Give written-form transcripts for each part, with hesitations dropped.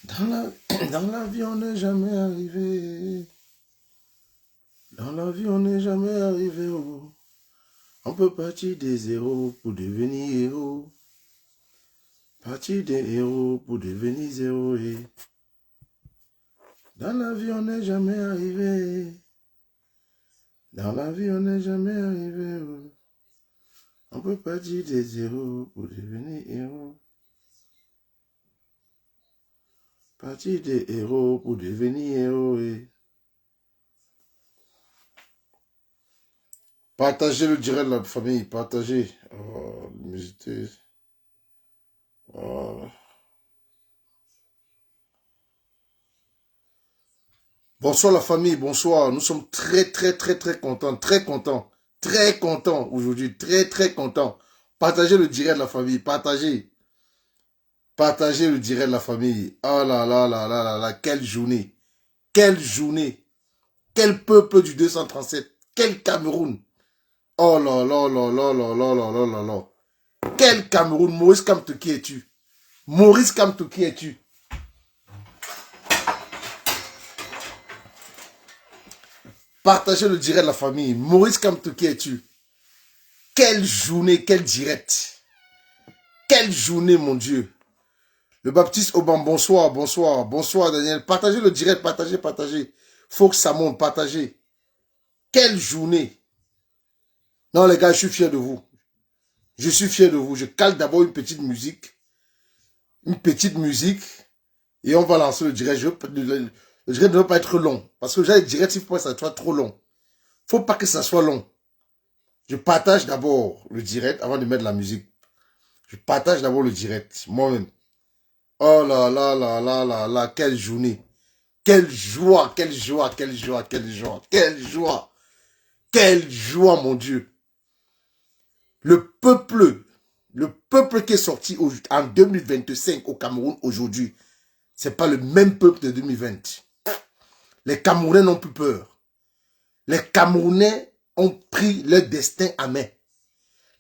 Dans la vie, on n'est jamais arrivé. Dans la vie, on n'est jamais arrivé. Oh. On peut partir des zéros pour devenir héros. Partir des héros pour devenir zéro. Et dans la vie, on n'est jamais arrivé. Dans la vie, on n'est jamais arrivé. Oh. On peut partir des zéros pour devenir héros. Partir des héros pour devenir héros. Et partagez le direct de la famille. Partagez. Oh, musiter. Oh. Bonsoir la famille, bonsoir. Nous sommes très contents aujourd'hui, très contents. Partagez le direct de la famille, partagez. Partagez le direct de la famille. Oh là là là là là là, quelle journée. Quelle journée. Quel peuple du 237. Quel Cameroun. Oh là là là là là là là là là là. Quel Cameroun. Maurice Kamto, qui es-tu? Maurice Kamto, qui es-tu? Partagez le direct de la famille. Maurice Kamto, qui es-tu? Quelle journée, quel direct. Quelle journée, mon Dieu. Le Baptiste Aubin, bonsoir, bonsoir, bonsoir Daniel. Partagez le direct, partagez. Faut que ça monte, partagez. Quelle journée. Non les gars, je suis fier de vous. Je suis fier de vous. Je cale d'abord une petite musique. Et on va lancer le direct. Le direct ne doit pas être long. Parce que déjà le direct, il faut pas que ça soit trop long. Faut pas que ça soit long. Je partage d'abord le direct avant de mettre la musique. Je partage d'abord le direct, moi-même. Oh là là là là là là, quelle journée. Quelle joie, quelle joie, quelle joie, quelle joie, quelle joie. Quelle joie, mon Dieu. Le peuple qui est sorti en 2025 au Cameroun aujourd'hui, c'est pas le même peuple de 2020. Les Camerounais n'ont plus peur. Les Camerounais ont pris leur destin à main.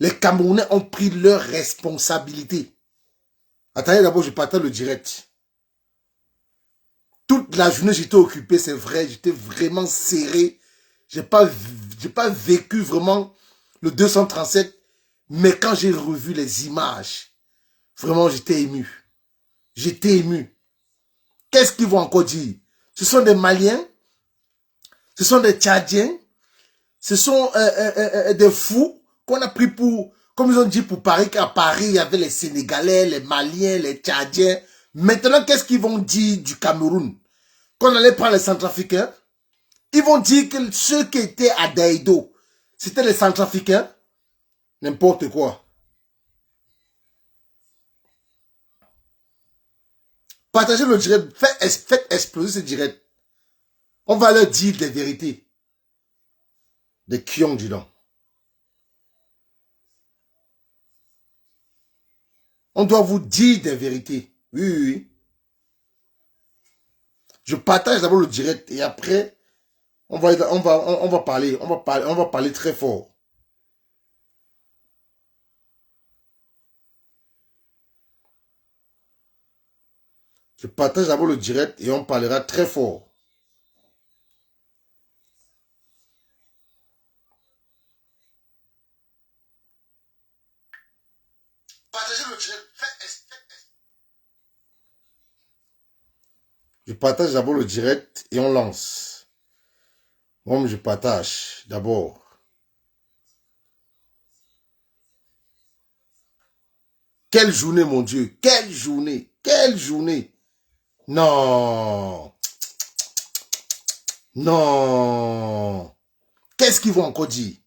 Les Camerounais ont pris leur responsabilité. Attendez, d'abord, je partage le direct. Toute la journée, j'étais occupé, c'est vrai. J'étais vraiment serré. J'ai pas vécu vraiment le 237. Mais quand j'ai revu les images, vraiment, j'étais ému. J'étais ému. Qu'est-ce qu'ils vont encore dire? Ce sont des Maliens. Ce sont des Tchadiens. Ce sont des fous qu'on a pris pour, comme ils ont dit pour Paris, qu'à Paris, il y avait les Sénégalais, les Maliens, les Tchadiens. Maintenant, qu'est-ce qu'ils vont dire du Cameroun? Qu'on allait prendre les Centrafricains? Ils vont dire que ceux qui étaient à Daïdo, c'était les Centrafricains? N'importe quoi. Partagez le direct, faites exploser ce direct. On va leur dire des vérités. Des kions, dis donc. On doit vous dire des vérités. Oui, oui, oui. Je partage d'abord le direct et après, on va parler très fort. Je partage d'abord le direct et on parlera très fort. Partagez le direct. Je partage d'abord le direct et on lance. Moi, je partage d'abord. Quelle journée, mon Dieu. Quelle journée. Quelle journée. Non. Non. Qu'est-ce qu'ils vont encore dire?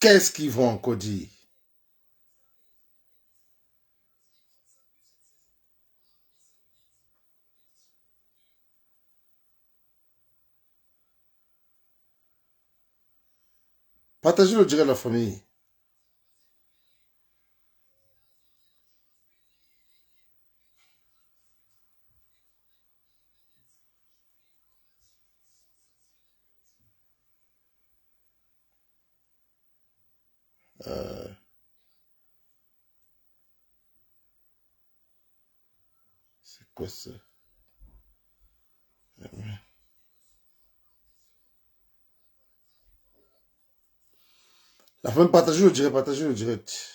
Qu'est-ce qu'ils vont encore dire? Partagez le direct de la famille. C'est quoi ça? La fin, partagez le direct, partagez le direct.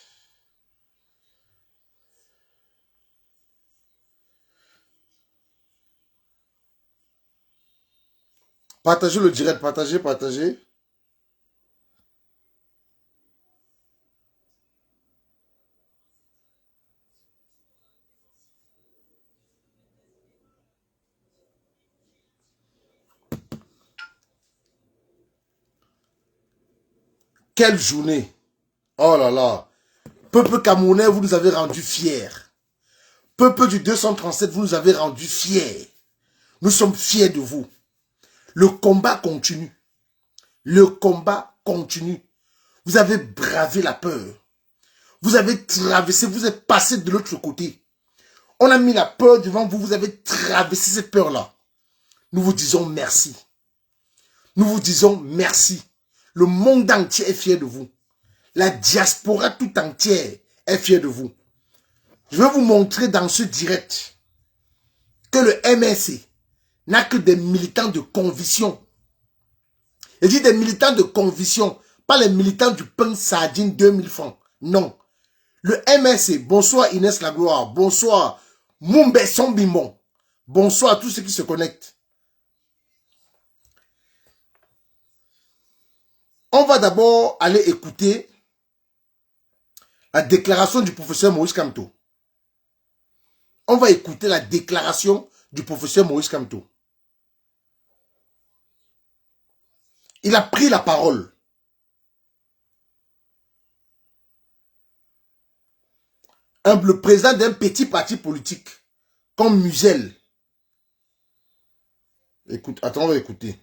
Partagez le direct, partagez, partagez. Quelle journée! Oh là là! Peuple camerounais, vous nous avez rendus fiers. Peuple du 237, vous nous avez rendus fiers. Nous sommes fiers de vous. Le combat continue. Le combat continue. Vous avez bravé la peur. Vous avez traversé, vous êtes passé de l'autre côté. On a mis la peur devant vous, vous avez traversé cette peur-là. Nous vous disons merci. Nous vous disons merci. Le monde entier est fier de vous. La diaspora tout entière est fière de vous. Je vais vous montrer dans ce direct que le MRC n'a que des militants de conviction. Je dis des militants de conviction, pas les militants du pain sardine 2000 francs. Non. Le MRC, bonsoir Inès Lagloire, bonsoir Moumbe Sombimon, bonsoir à tous ceux qui se connectent. On va d'abord aller écouter la déclaration du professeur Maurice Kamto. On va écouter la déclaration du professeur Maurice Kamto. Il a pris la parole. Le président d'un petit parti politique, comme Musel. Écoute, attends, on va écouter.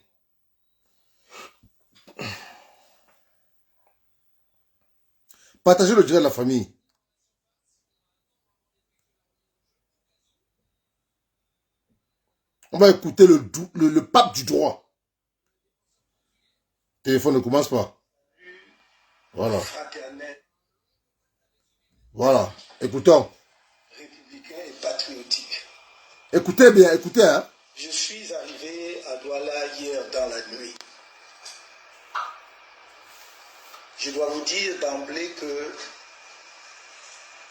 Partagez le direct de la famille. On va écouter le pape du droit. Le téléphone ne commence pas. Voilà. Voilà. Écoutons. Républicain et patriotique. Écoutez bien, écoutez. Hein. Je suis arrivé à Douala hier dans la nuit. Je dois vous dire d'emblée que,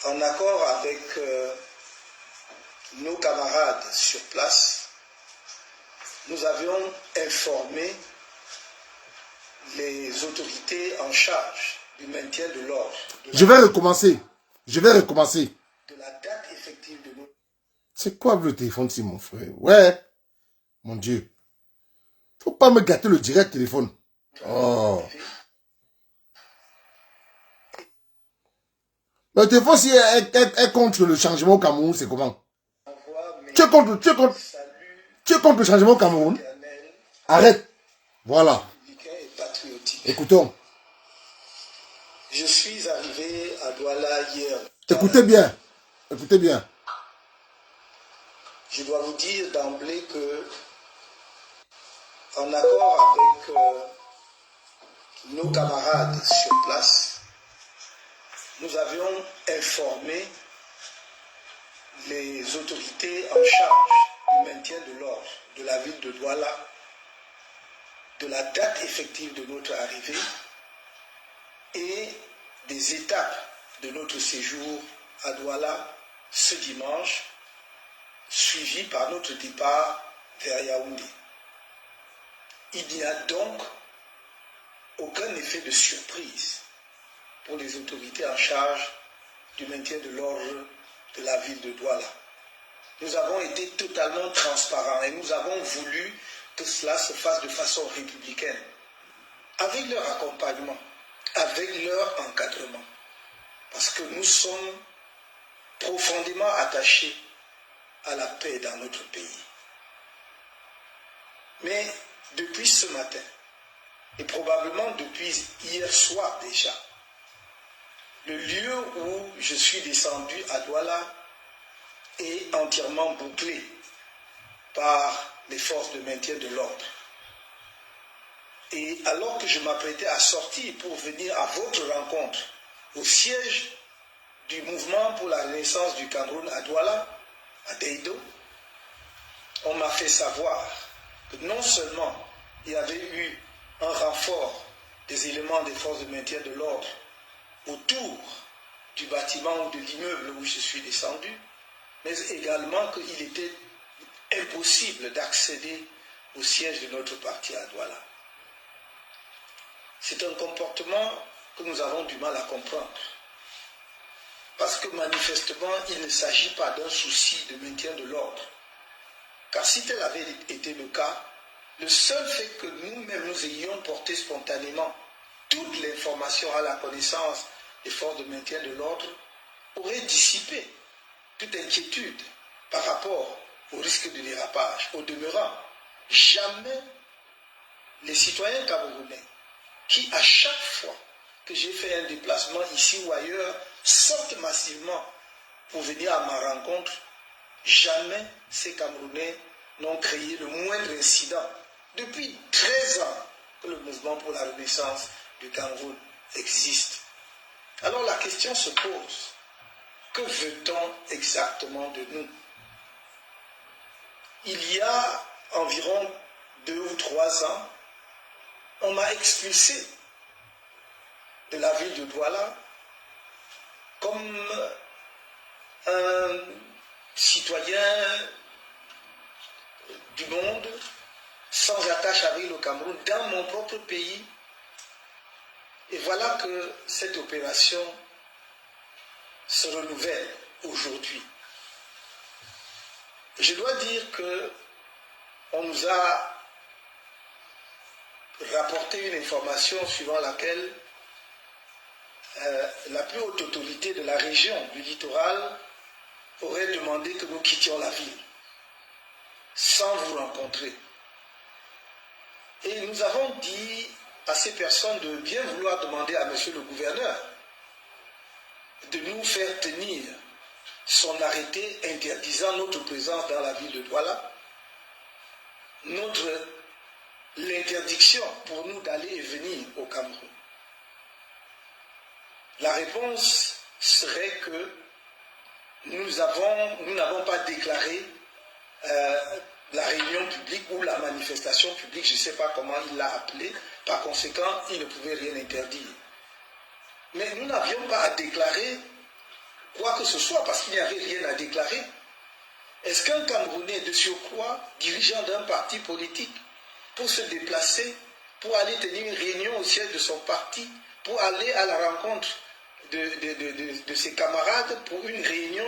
en accord avec nos camarades sur place, nous avions informé les autorités en charge du maintien de l'ordre. Je vais recommencer. Je vais recommencer. De la date effective de nos... C'est quoi le téléphone, c'est mon frère? Ouais. Mon Dieu. Faut pas me gâter le direct téléphone. Oh. Le téléphone, si est contre le changement au Cameroun, c'est comment? Tu es contre le changement au Cameroun? Arrête. Voilà. Écoutons. Je suis arrivé à Douala hier. Écoutez bien. Écoutez bien. Je dois vous dire d'emblée que, en accord avec nos camarades sur place, nous avions informé les autorités en charge du maintien de l'ordre de la ville de Douala de la date effective de notre arrivée et des étapes de notre séjour à Douala ce dimanche, suivi par notre départ vers Yaoundé. Il n'y a donc aucun effet de surprise pour les autorités en charge du maintien de l'ordre de la ville de Douala. Nous avons été totalement transparents et nous avons voulu que cela se fasse de façon républicaine, avec leur accompagnement, avec leur encadrement, parce que nous sommes profondément attachés à la paix dans notre pays. Mais depuis ce matin, et probablement depuis hier soir déjà, le lieu où je suis descendu à Douala est entièrement bouclé par les forces de maintien de l'ordre. Et alors que je m'apprêtais à sortir pour venir à votre rencontre au siège du mouvement pour la renaissance du Cameroun à Douala, à Deido, on m'a fait savoir que non seulement il y avait eu un renfort des éléments des forces de maintien de l'ordre autour du bâtiment ou de l'immeuble où je suis descendu, mais également qu'il était impossible d'accéder au siège de notre parti à Douala. C'est un comportement que nous avons du mal à comprendre. Parce que manifestement, il ne s'agit pas d'un souci de maintien de l'ordre. Car si tel avait été le cas, le seul fait que nous-mêmes nous ayons porté spontanément toute l'information à la connaissance des forces de maintien de l'ordre aurait dissipé toute inquiétude par rapport au risque de dérapage. Au demeurant, jamais les citoyens camerounais qui, à chaque fois que j'ai fait un déplacement ici ou ailleurs, sortent massivement pour venir à ma rencontre, jamais ces Camerounais n'ont créé le moindre incident. Depuis 13 ans que le mouvement pour la renaissance du Cameroun existe. Alors la question se pose, que veut-on exactement de nous? Il y a environ 2 ou 3 ans, on m'a expulsé de la ville de Douala comme un citoyen du monde sans attache avec le Cameroun dans mon propre pays. Et voilà que cette opération se renouvelle aujourd'hui. Je dois dire que on nous a rapporté une information suivant laquelle la plus haute autorité de la région du littoral aurait demandé que nous quittions la ville sans vous rencontrer. Et nous avons dit à ces personnes de bien vouloir demander à monsieur le gouverneur de nous faire tenir son arrêté interdisant notre présence dans la ville de Douala, l'interdiction pour nous d'aller et venir au Cameroun. La réponse serait que nous n'avons pas déclaré la réunion publique ou la manifestation publique, je ne sais pas comment il l'a appelé, par conséquent, il ne pouvait rien interdire. Mais nous n'avions pas à déclarer quoi que ce soit, parce qu'il n'y avait rien à déclarer. Est-ce qu'un Camerounais de surcroît, dirigeant d'un parti politique, pour se déplacer, pour aller tenir une réunion au siège de son parti, pour aller à la rencontre de ses camarades, pour une réunion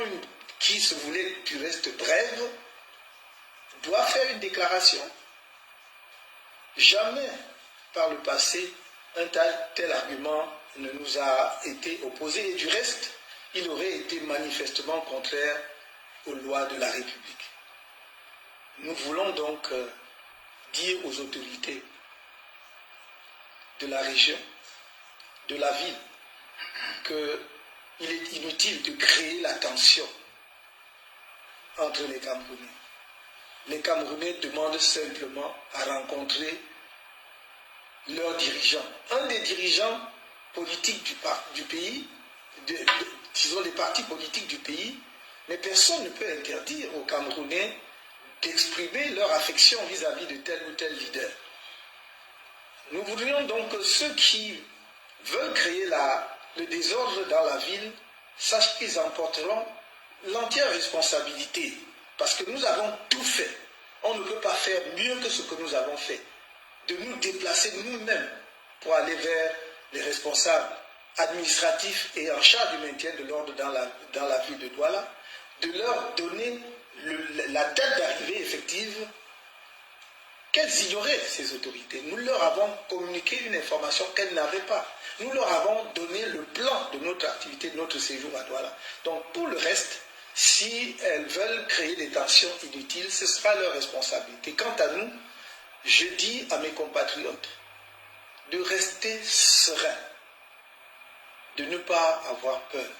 qui se voulait du reste brève, doit faire une déclaration? Jamais par le passé un tel argument ne nous a été opposé, et du reste, il aurait été manifestement contraire aux lois de la République. Nous voulons donc dire aux autorités de la région, de la ville, qu'il est inutile de créer la tension entre les Camerounais. Les Camerounais demandent simplement à rencontrer leurs dirigeants. Un des dirigeants politiques du pays, disons des partis politiques du pays, mais personne ne peut interdire aux Camerounais d'exprimer leur affection vis-à-vis de tel ou tel leader. Nous voudrions donc que ceux qui veulent créer le désordre dans la ville sachent qu'ils emporteront l'entière responsabilité, parce que nous avons tout fait. On ne peut pas faire mieux que ce que nous avons fait, de nous déplacer nous-mêmes pour aller vers les responsables administratifs et en charge du maintien de l'ordre dans la ville de Douala, de leur donner la date d'arrivée effective qu'elles ignoraient, ces autorités. Nous leur avons communiqué une information qu'elles n'avaient pas. Nous leur avons donné le plan de notre activité, de notre séjour à Douala. Donc pour le reste, si elles veulent créer des tensions inutiles, ce sera leur responsabilité. Quant à nous, je dis à mes compatriotes de rester sereins, de ne pas avoir peur.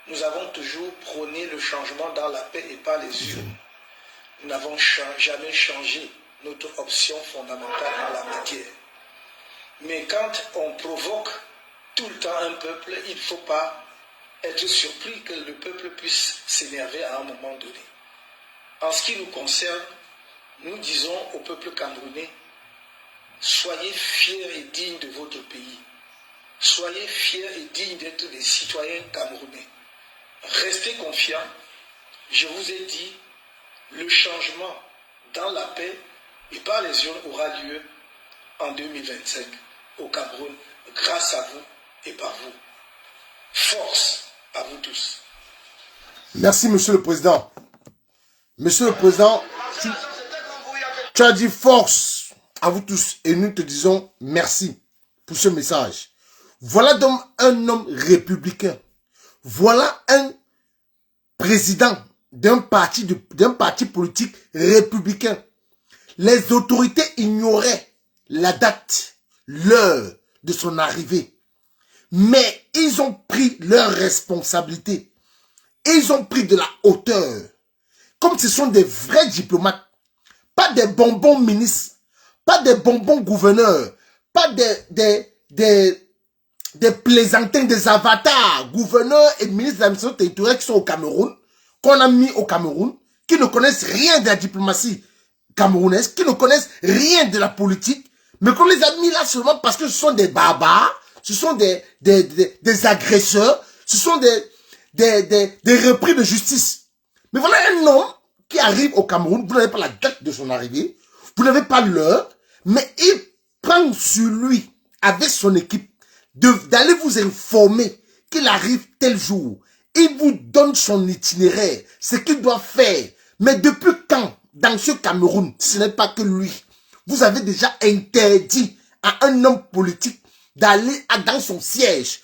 Nous avons toujours prôné le changement dans la paix et pas les urnes. Nous n'avons jamais changé notre option fondamentale en la matière. Mais quand on provoque tout le temps un peuple, il ne faut pas être surpris que le peuple puisse s'énerver à un moment donné. En ce qui nous concerne, nous disons au peuple camerounais, soyez fiers et dignes de votre pays. Soyez fiers et dignes d'être des citoyens camerounais. Restez confiants. Je vous ai dit, le changement dans la paix et par les urnes aura lieu en 2025 au Cameroun, grâce à vous et par vous. Force à vous tous. Merci, Monsieur le Président. Monsieur le Président, tu as dit force à vous tous et nous te disons merci pour ce message. Voilà donc un homme républicain. Voilà un président d'un parti politique républicain. Les autorités ignoraient la date, l'heure de son arrivée. Mais ils ont pris leurs responsabilités. Ils ont pris de la hauteur. Comme ce sont des vrais diplomates. Pas des bonbons ministres. Pas des bonbons gouverneurs. Pas des plaisantins, des avatars, gouverneurs et ministres de l'administration territoriale qui sont au Cameroun, qu'on a mis au Cameroun, qui ne connaissent rien de la diplomatie camerounaise, qui ne connaissent rien de la politique, mais qu'on les a mis là seulement parce que ce sont des barbares, ce sont des agresseurs, ce sont des repris de justice. Mais voilà un homme qui arrive au Cameroun, vous n'avez pas la date de son arrivée, vous n'avez pas l'heure, mais il prend sur lui, avec son équipe, d'aller vous informer qu'il arrive tel jour. Il vous donne son itinéraire, ce qu'il doit faire. Mais depuis quand, dans ce Cameroun, ce n'est pas que lui, vous avez déjà interdit à un homme politique d'aller dans son siège.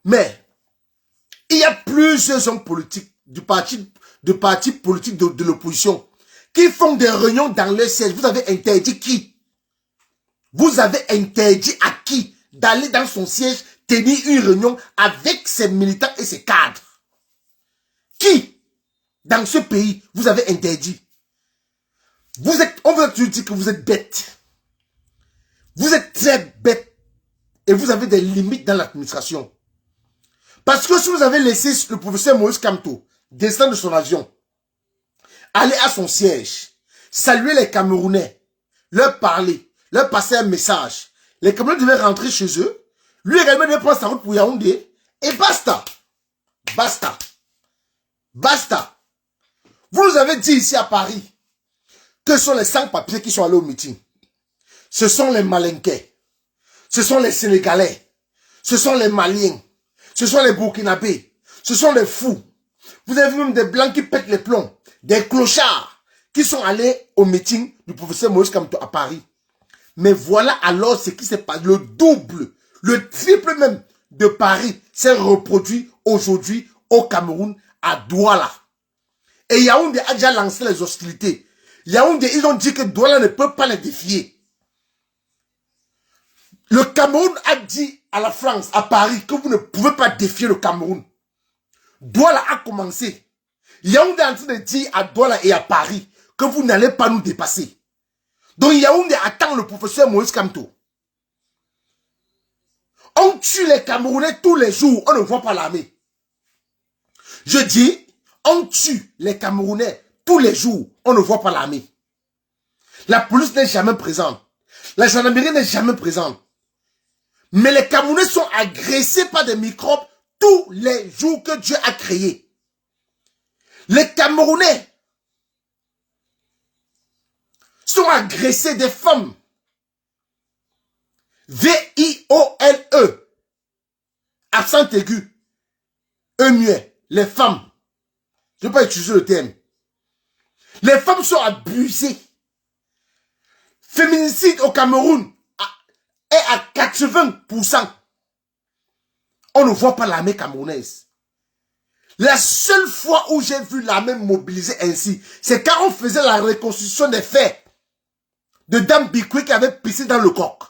Mais il y a plusieurs hommes politiques de partis politiques de l'opposition qui font des réunions dans leur siège. Vous avez interdit qui? Vous avez interdit à qui d'aller dans son siège tenir une réunion avec ses militants et ses cadres? Qui, dans ce pays, vous avez interdit? On vous a toujours dit que vous êtes bête. Vous êtes très bête. Et vous avez des limites dans l'administration. Parce que si vous avez laissé le professeur Moïse Kamto descendre de son avion, aller à son siège, saluer les Camerounais, leur parler, leur passer un message, les Camerounais devaient rentrer chez eux, lui également devait prendre sa route pour Yaoundé, et basta. Basta. Basta. Vous nous avez dit ici à Paris que ce sont les sans-papiers qui sont allés au meeting. Ce sont les Malinquais. Ce sont les Sénégalais. Ce sont les Maliens. Ce sont les Burkinabés. Ce sont les fous. Vous avez vu même des blancs qui pètent les plombs. Des clochards qui sont allés au meeting du professeur Moïse Kamto à Paris. Mais voilà alors ce qui s'est passé. Le double, le triple même de Paris s'est reproduit aujourd'hui au Cameroun, à Douala. Et Yaoundé a déjà lancé les hostilités. Yaoundé, ils ont dit que Douala ne peut pas les défier. Le Cameroun a dit à la France, à Paris, que vous ne pouvez pas défier le Cameroun. Douala a commencé. Yaoundé est en train de dire à Douala et à Paris que vous n'allez pas nous dépasser. Donc Yaoundé attend le professeur Moïse Kamto. On tue les Camerounais tous les jours, on ne voit pas l'armée. Je dis, on tue les Camerounais tous les jours, on ne voit pas l'armée. La police n'est jamais présente. La gendarmerie n'est jamais présente. Mais les Camerounais sont agressés par des microbes tous les jours que Dieu a créés. Les Camerounais sont agressés des femmes. V-I-O-L-E. Accent aigu. E-muet. Les femmes. Je ne vais pas utiliser le terme. Les femmes sont abusées. Féminicide au Cameroun est à 80%. On ne voit pas l'armée camerounaise. La seule fois où j'ai vu l'armée mobilisée ainsi, c'est quand on faisait la reconstruction des faits de Dame Bikwe qui avait pissé dans le coq.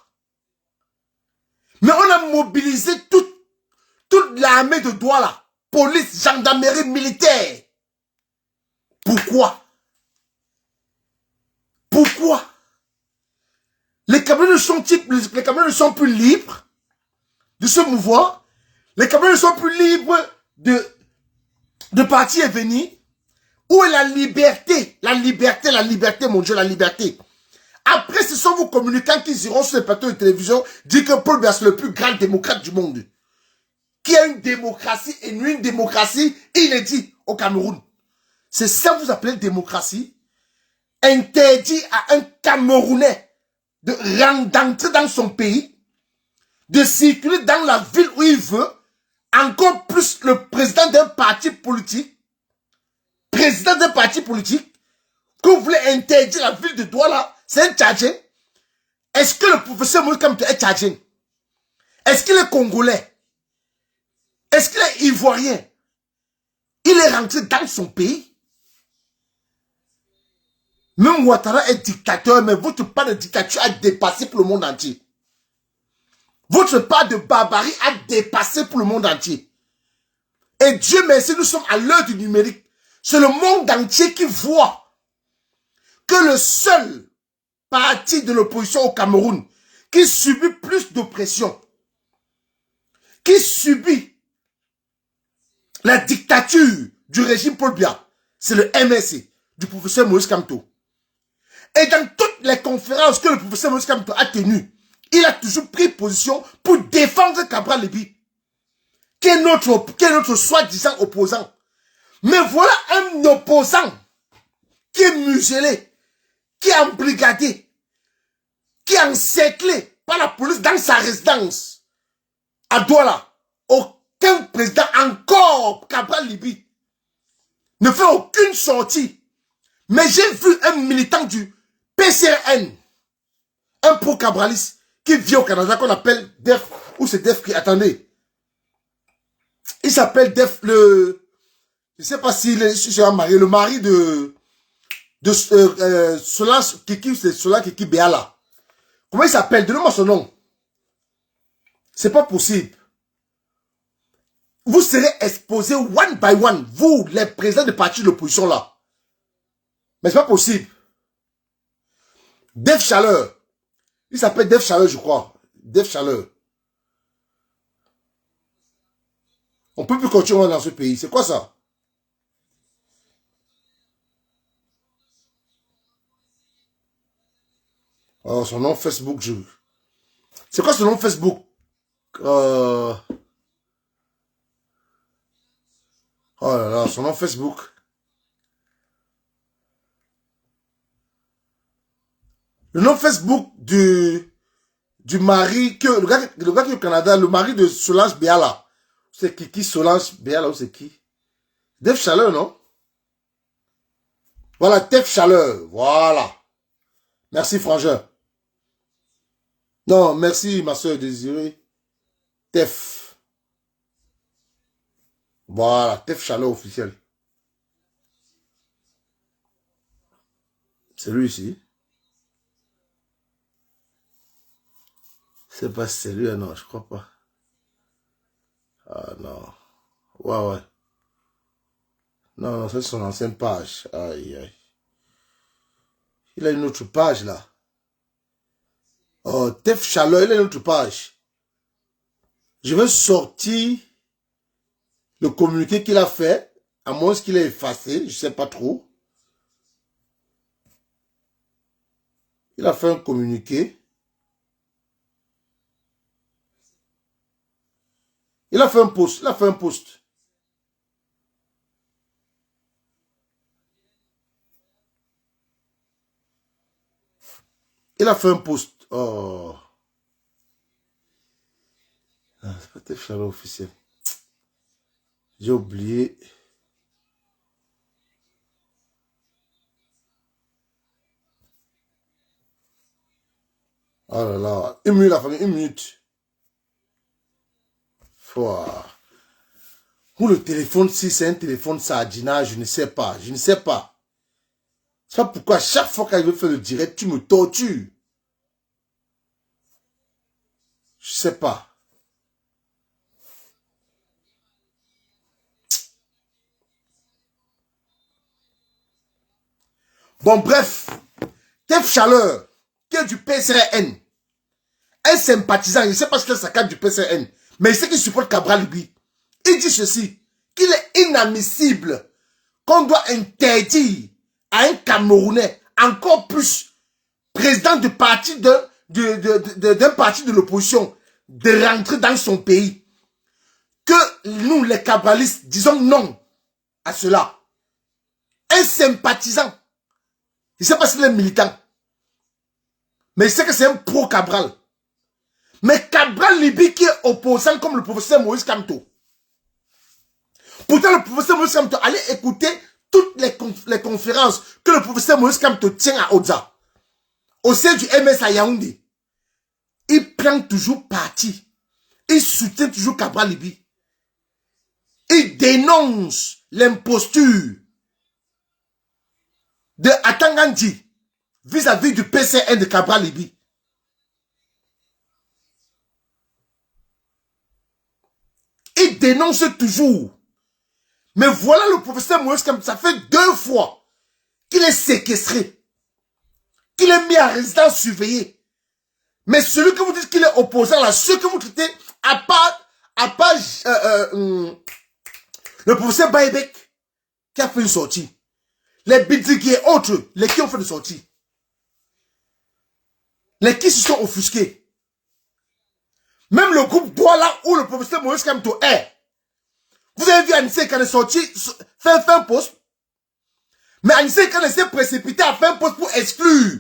Mais on a mobilisé toute l'armée de Douala. Police, gendarmerie, militaire. Pourquoi? Pourquoi? Les Camerounais ne sont plus libres de se mouvoir. Les Camerounais ne sont plus libres de partir et venir. Où est la liberté? La liberté, la liberté, mon Dieu, la liberté. Après, ce sont vos communicants qui iront sur les plateaux de télévision dire que Paul Biya est le plus grand démocrate du monde. Qui a une démocratie et une démocratie inédite au Cameroun. C'est ça que vous appelez démocratie? Interdit à un Camerounais d'entrer dans son pays, de circuler dans la ville où il veut, encore plus le président d'un parti politique, que vous voulez interdire la ville de Douala, c'est un Tchadien. Est-ce que le professeur Moïse Kamto est Tchadien? Est-ce qu'il est Congolais? Est-ce qu'il est Ivoirien? Il est rentré dans son pays. Même Ouattara est dictateur, mais votre part de dictature a dépassé pour le monde entier. Votre part de barbarie a dépassé pour le monde entier. Et Dieu merci, nous sommes à l'heure du numérique. C'est le monde entier qui voit que le seul parti de l'opposition au Cameroun qui subit plus d'oppression, qui subit la dictature du régime Paul Biya, c'est le MSC du professeur Moïse Kamto. Et dans toutes les conférences que le professeur Moïse Kamto a tenues, il a toujours pris position pour défendre Cabral Libye, qui est notre soi-disant opposant. Mais voilà un opposant qui est muselé, qui est embrigadé, qui est encerclé par la police dans sa résidence à Douala. Aucun président, encore Cabral Libye, ne fait aucune sortie. Mais j'ai vu un militant du PCRN, un pro-cabraliste, qui vit au Canada, qu'on appelle Def, ou c'est Def qui, attendez, il s'appelle Def, je sais pas s'il est un mari, le mari de Solange Kiki, c'est Solange Kiki Béala. Comment il s'appelle? Donnez-moi son nom. C'est pas possible. Vous serez exposés one by one, vous, les présidents des partis de l'opposition là. Mais c'est pas possible. Def Chaleur. Il s'appelle Def Chaleur, je crois. Def Chaleur. On peut plus continuer dans ce pays. C'est quoi ça? Oh, son nom Facebook, c'est quoi son nom Facebook? Oh là là, son nom Facebook. Le nom Facebook du mari, le gars qui est au Canada, le mari de Solange Béala. C'est qui Solange Béala ou c'est qui? Def Chaleur, non? Voilà, Def Chaleur. Voilà. Merci, frangin. Non, merci, ma soeur Désirée. Def. Voilà, Def Chaleur officiel. C'est lui ici. C'est pas sérieux, non, je crois pas. Ah non. Ouais. Non, c'est son ancienne page. Aïe. Il a une autre page là. Oh, Def Chaleur, il a une autre page. Je vais sortir le communiqué qu'il a fait, à moins qu'il ait effacé, je sais pas trop. Il a fait un communiqué. Il a fait un post. Il a fait un post. Il a fait un post. Oh. Ah, c'est pas Def Chaleur officiel. J'ai oublié. Oh là là. Une minute, la famille, une minute. Ou le téléphone, si c'est un téléphone Sardina, je ne sais pas. Je ne sais pas. C'est pas pourquoi chaque fois qu'il veut faire le direct, tu me tortures. Je sais pas. Bon, bref. Def Chaleur, qui est du PCRN, un sympathisant, je ne sais pas si c'est sa carte du PCRN, Mais ceux qui supportent Cabral Libi, il dit ceci, qu'il est inadmissible qu'on doit interdire à un Camerounais, encore plus président de parti d'un parti de l'opposition, de rentrer dans son pays. Que nous, les cabralistes, disons non à cela. Un sympathisant, je ne sais pas s'il est militant, mais il sait que c'est un pro-Cabral. Mais Cabral Libi qui est opposant comme le professeur Moïse Kamto. Pourtant, le professeur Moïse Kamto, allez écouter toutes les conférences que le professeur Moïse Kamto tient à Oza, au sein du MS à Yaoundé. Il prend toujours parti. Il soutient toujours Cabral Libi. Il dénonce l'imposture de Atangandi vis-à-vis du PCN de Cabral Libi. Il dénonce toujours. Mais voilà le professeur Moïse Kamto, ça fait 2 fois qu'il est séquestré, qu'il est mis à résidence surveillée. Mais celui que vous dites qu'il est opposant là, ceux que vous traitez, à part le professeur Baïbek, qui a fait une sortie. Les Bidigui et autres, les qui ont fait une sortie. Les qui se sont offusqués. Même le groupe Douala où le professeur Moïse Kamto est. Vous avez vu Anissé quand il est sorti, faire un poste. Mais Anissé quand il s'est précipité à faire un poste pour exclure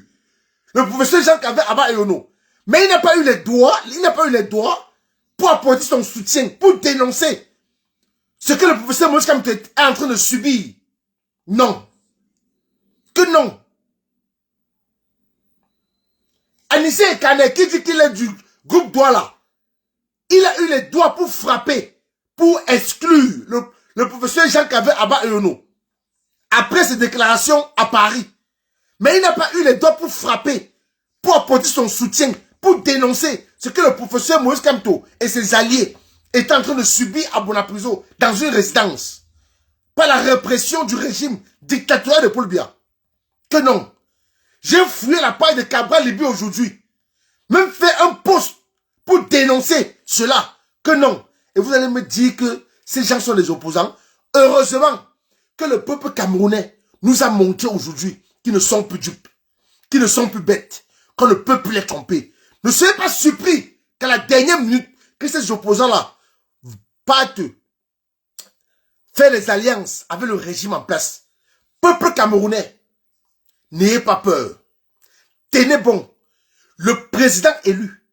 le professeur Jean-Claude Abba Eyono. Mais il n'a pas eu les droits, pour apporter son soutien, pour dénoncer ce que le professeur Moïse Kamto est en train de subir. Non. Que non. Anissé Kane qui dit qu'il est du groupe Douala, il a eu les droits pour frapper, pour exclure le professeur Jean-Claude Abba Eyono. Après ses déclarations à Paris. Mais il n'a pas eu les droits pour frapper, pour apporter son soutien, pour dénoncer ce que le professeur Moïse Kamto et ses alliés étaient en train de subir à Bonapriso dans une résidence. Par la répression du régime dictatorial de Paul Biya. Que non. J'ai fouillé la page de Cabral Libi aujourd'hui. Même fait un post pour dénoncer cela. Que non. Et vous allez me dire que ces gens sont des opposants. Heureusement que le peuple camerounais nous a montré aujourd'hui qu'ils ne sont plus dupes, qu'ils ne sont plus bêtes, qu'on ne peut plus les tromper. Ne soyez pas surpris qu'à la dernière minute, que ces opposants-là partent faire les alliances avec le régime en place. Peuple camerounais, n'ayez pas peur. Tenez bon. Le président élu,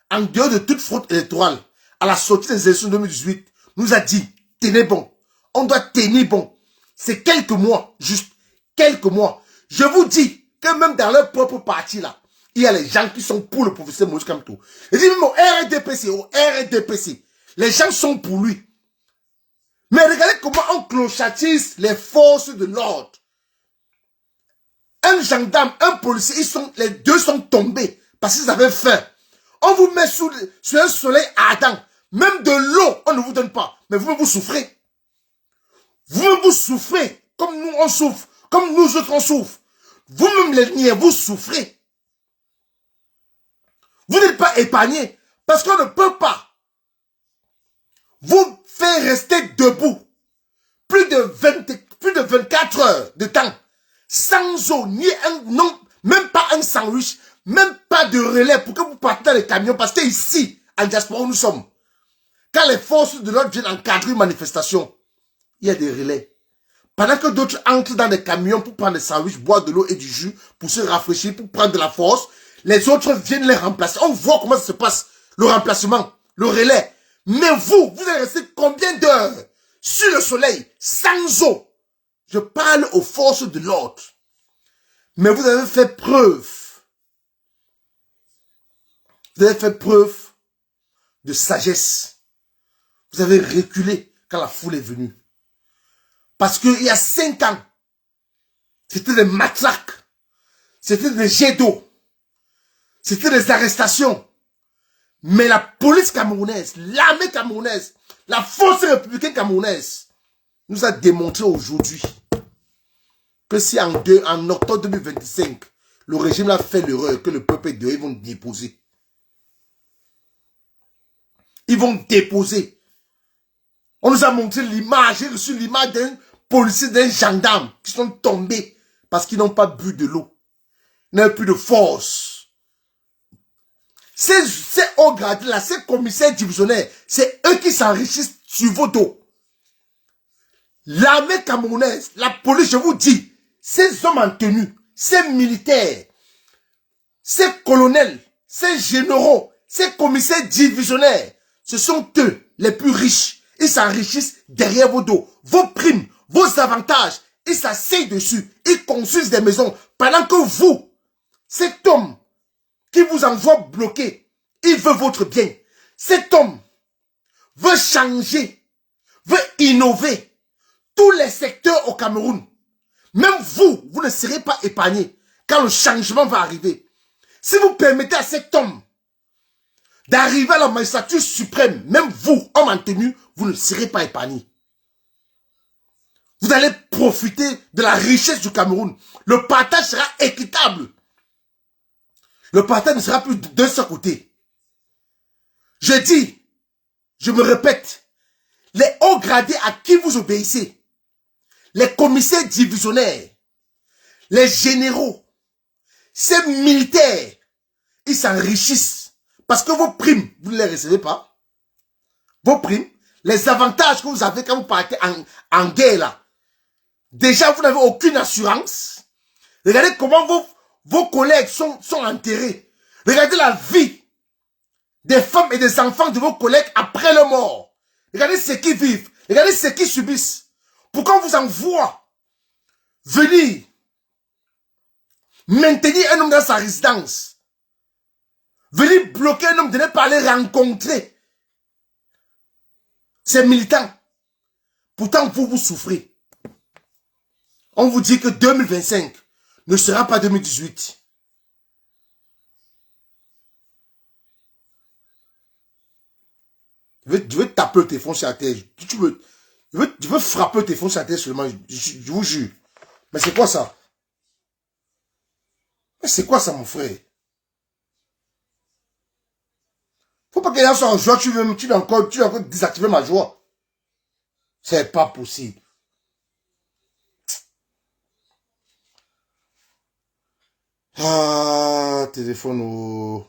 en dehors de toute fraude électorale, à la sortie des élections 2018, nous a dit, tenez bon. On doit tenir bon. C'est quelques mois, juste quelques mois. Je vous dis que même dans leur propre parti là, il y a les gens qui sont pour le professeur Moïse Kamto. Je dis même au RDPC, les gens sont pour lui. Mais regardez comment on clochatise les forces de l'ordre. Un gendarme, un policier, les deux sont tombés parce qu'ils avaient faim. On vous met sur un soleil ardent. Même de l'eau, on ne vous donne pas. Mais vous souffrez. Vous souffrez. Comme nous, on souffre. Comme nous autres, on souffre. Vous-même, les niais, vous souffrez. Vous n'êtes pas épargnés. Parce qu'on ne peut pas vous faire rester debout. Plus de 24 heures de temps. Sans eau, ni non, même pas un sandwich, même pas de relais pour que vous partiez dans les camions. Parce que ici, en diaspora où nous sommes, quand les forces de l'ordre viennent encadrer une manifestation, il y a des relais. Pendant que d'autres entrent dans des camions pour prendre des sandwichs, boire de l'eau et du jus, pour se rafraîchir, pour prendre de la force, les autres viennent les remplacer. On voit comment ça se passe, le remplacement, le relais. Mais vous allez rester combien d'heures sur le soleil, sans eau? Je parle aux forces de l'ordre. Mais vous avez fait preuve. Vous avez fait preuve de sagesse. Vous avez reculé quand la foule est venue. Parce qu'il y a 5 ans, c'était des matraques. C'était des jets d'eau. C'était des arrestations. Mais la police camerounaise, l'armée camerounaise, la force républicaine camerounaise nous a démontré aujourd'hui que si en octobre 2025, le régime a fait l'erreur que le peuple de ils vont déposer. Ils vont déposer. On nous a montré l'image, j'ai reçu l'image d'un policier, d'un gendarme qui sont tombés parce qu'ils n'ont pas bu de l'eau. Ils n'avaient plus de force. Ces hauts gradés là, ces commissaires divisionnaires, c'est eux qui s'enrichissent sur vos dos. L'armée camerounaise, la police, je vous dis, ces hommes en tenue, ces militaires, ces colonels, ces généraux, ces commissaires divisionnaires, ce sont eux les plus riches. Ils s'enrichissent derrière vos dos. Vos primes, vos avantages, ils s'asseyent dessus. Ils construisent des maisons. Pendant que vous, cet homme qui vous envoie bloquer, il veut votre bien. Cet homme veut changer, veut innover tous les secteurs au Cameroun. Même vous, vous ne serez pas épargnés quand le changement va arriver. Si vous permettez à cet homme d'arriver à la magistrature suprême, même vous, homme en tenue, vous ne serez pas épargnés. Vous allez profiter de la richesse du Cameroun. Le partage sera équitable. Le partage ne sera plus d'un seul côté. Je dis, je me répète, les hauts gradés à qui vous obéissez, les commissaires divisionnaires, les généraux, ces militaires, ils s'enrichissent. Parce que vos primes, vous ne les recevez pas. Vos primes, les avantages que vous avez quand vous partez en guerre là. Déjà, vous n'avez aucune assurance. Regardez comment vos collègues sont enterrés. Regardez la vie des femmes et des enfants de vos collègues après leur mort. Regardez ce qu'ils vivent. Regardez ce qu'ils subissent. Pourquoi on vous envoie venir maintenir un homme dans sa résidence? Venir bloquer un homme de ne pas aller rencontrer ces militants. Pourtant, vous souffrez. On vous dit que 2025 ne sera pas 2018. Je veux taper le téléphone sur la tête. Je veux frapper le téléphone sur la tête seulement. Je vous jure. Mais c'est quoi ça? Mais c'est quoi ça, mon frère? Faut pas qu'il y ait un en joie, tu veux encore désactiver ma joie. C'est pas possible. Ah, téléphone. Oh.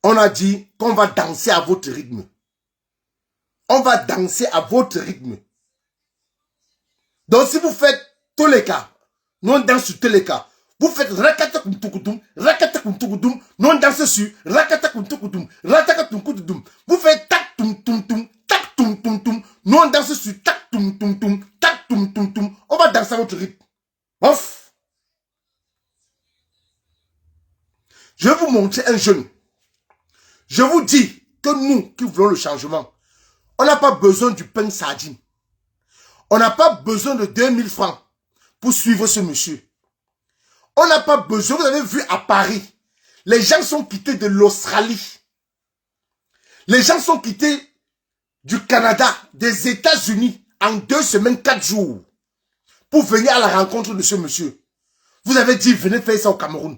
On a dit qu'on va danser à votre rythme. On va danser à votre rythme. Donc si vous faites tous les cas, nous on danse sur tous les cas. Vous faites rakata kuntukutum, nous on danse sur rakata kuntukutum, rakata kuntukutum. Vous faites tak tum tum tum, tak tum tum tum, nous on danse sur tak tum tum tum, tak tum tum tum. On va danser à votre rythme. Ouf. Je vais vous montrer un jeune. Je vous dis que nous qui voulons le changement, on n'a pas besoin du pain sardine. On n'a pas besoin de 2000 francs pour suivre ce monsieur. On n'a pas besoin, vous avez vu à Paris, les gens sont quittés de l'Australie. Les gens sont quittés du Canada, des États-Unis, en 2 semaines, 4 jours, pour venir à la rencontre de ce monsieur. Vous avez dit, venez faire ça au Cameroun.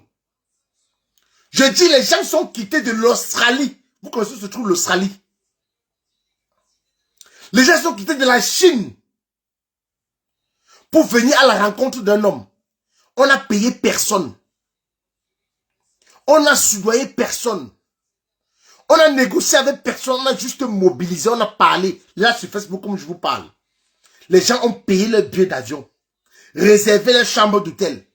Je dis, les gens sont quittés de l'Australie. Vous connaissez où se trouve l'Australie? Les gens sont quittés de la Chine pour venir à la rencontre d'un homme. On n'a payé personne. On n'a soudoyé personne. On a négocié avec personne. On a juste mobilisé. On a parlé. Là, sur Facebook, comme je vous parle. Les gens ont payé leur billet d'avion. Réservé leur chambre d'hôtel.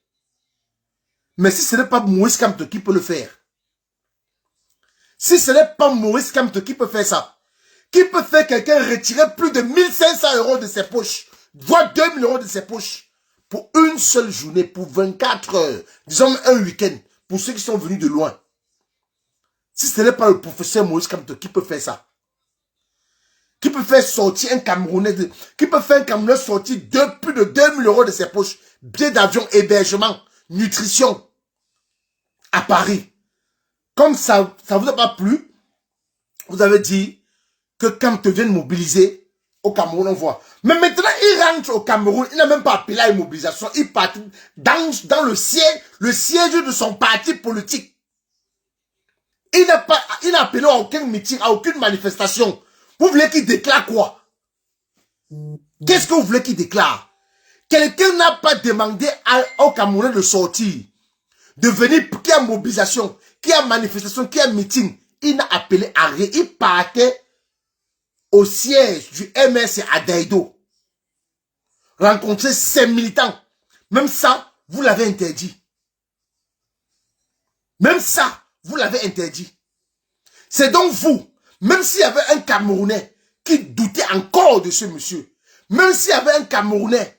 Mais si ce n'est pas Maurice Kamto qui peut le faire. Si ce n'est pas Maurice Kamto qui peut faire ça. Qui peut faire quelqu'un retirer plus de 1500 euros de ses poches. Voire 2000 euros de ses poches. Pour une seule journée, pour 24 heures, disons un week-end, pour ceux qui sont venus de loin. Si ce n'est pas le professeur Maurice Kamto qui peut faire ça, qui peut faire sortir un Camerounais, qui peut faire un Camerounais sortir plus de 2000 euros de ses poches, billets d'avion, hébergement, nutrition, à Paris. Comme ça vous a pas plu, vous avez dit que Kamto vienne mobiliser au Cameroun, on voit. Mais maintenant, il rentre au Cameroun, il n'a même pas appelé à une mobilisation, il part dans le siège de son parti politique. Il n'a appelé à aucun meeting, à aucune manifestation. Vous voulez qu'il déclare quoi? Qu'est-ce que vous voulez qu'il déclare? Quelqu'un n'a pas demandé aux Camerounais de sortir, de venir, qui a mobilisation, qui a manifestation, qui a meeting. Il n'a appelé à rien. Il partait au siège du MSC à Daïdo. Rencontrer ses militants. Même ça, vous l'avez interdit. Même ça, vous l'avez interdit. C'est donc vous, même s'il y avait un Camerounais qui doutait encore de ce monsieur, même s'il y avait un Camerounais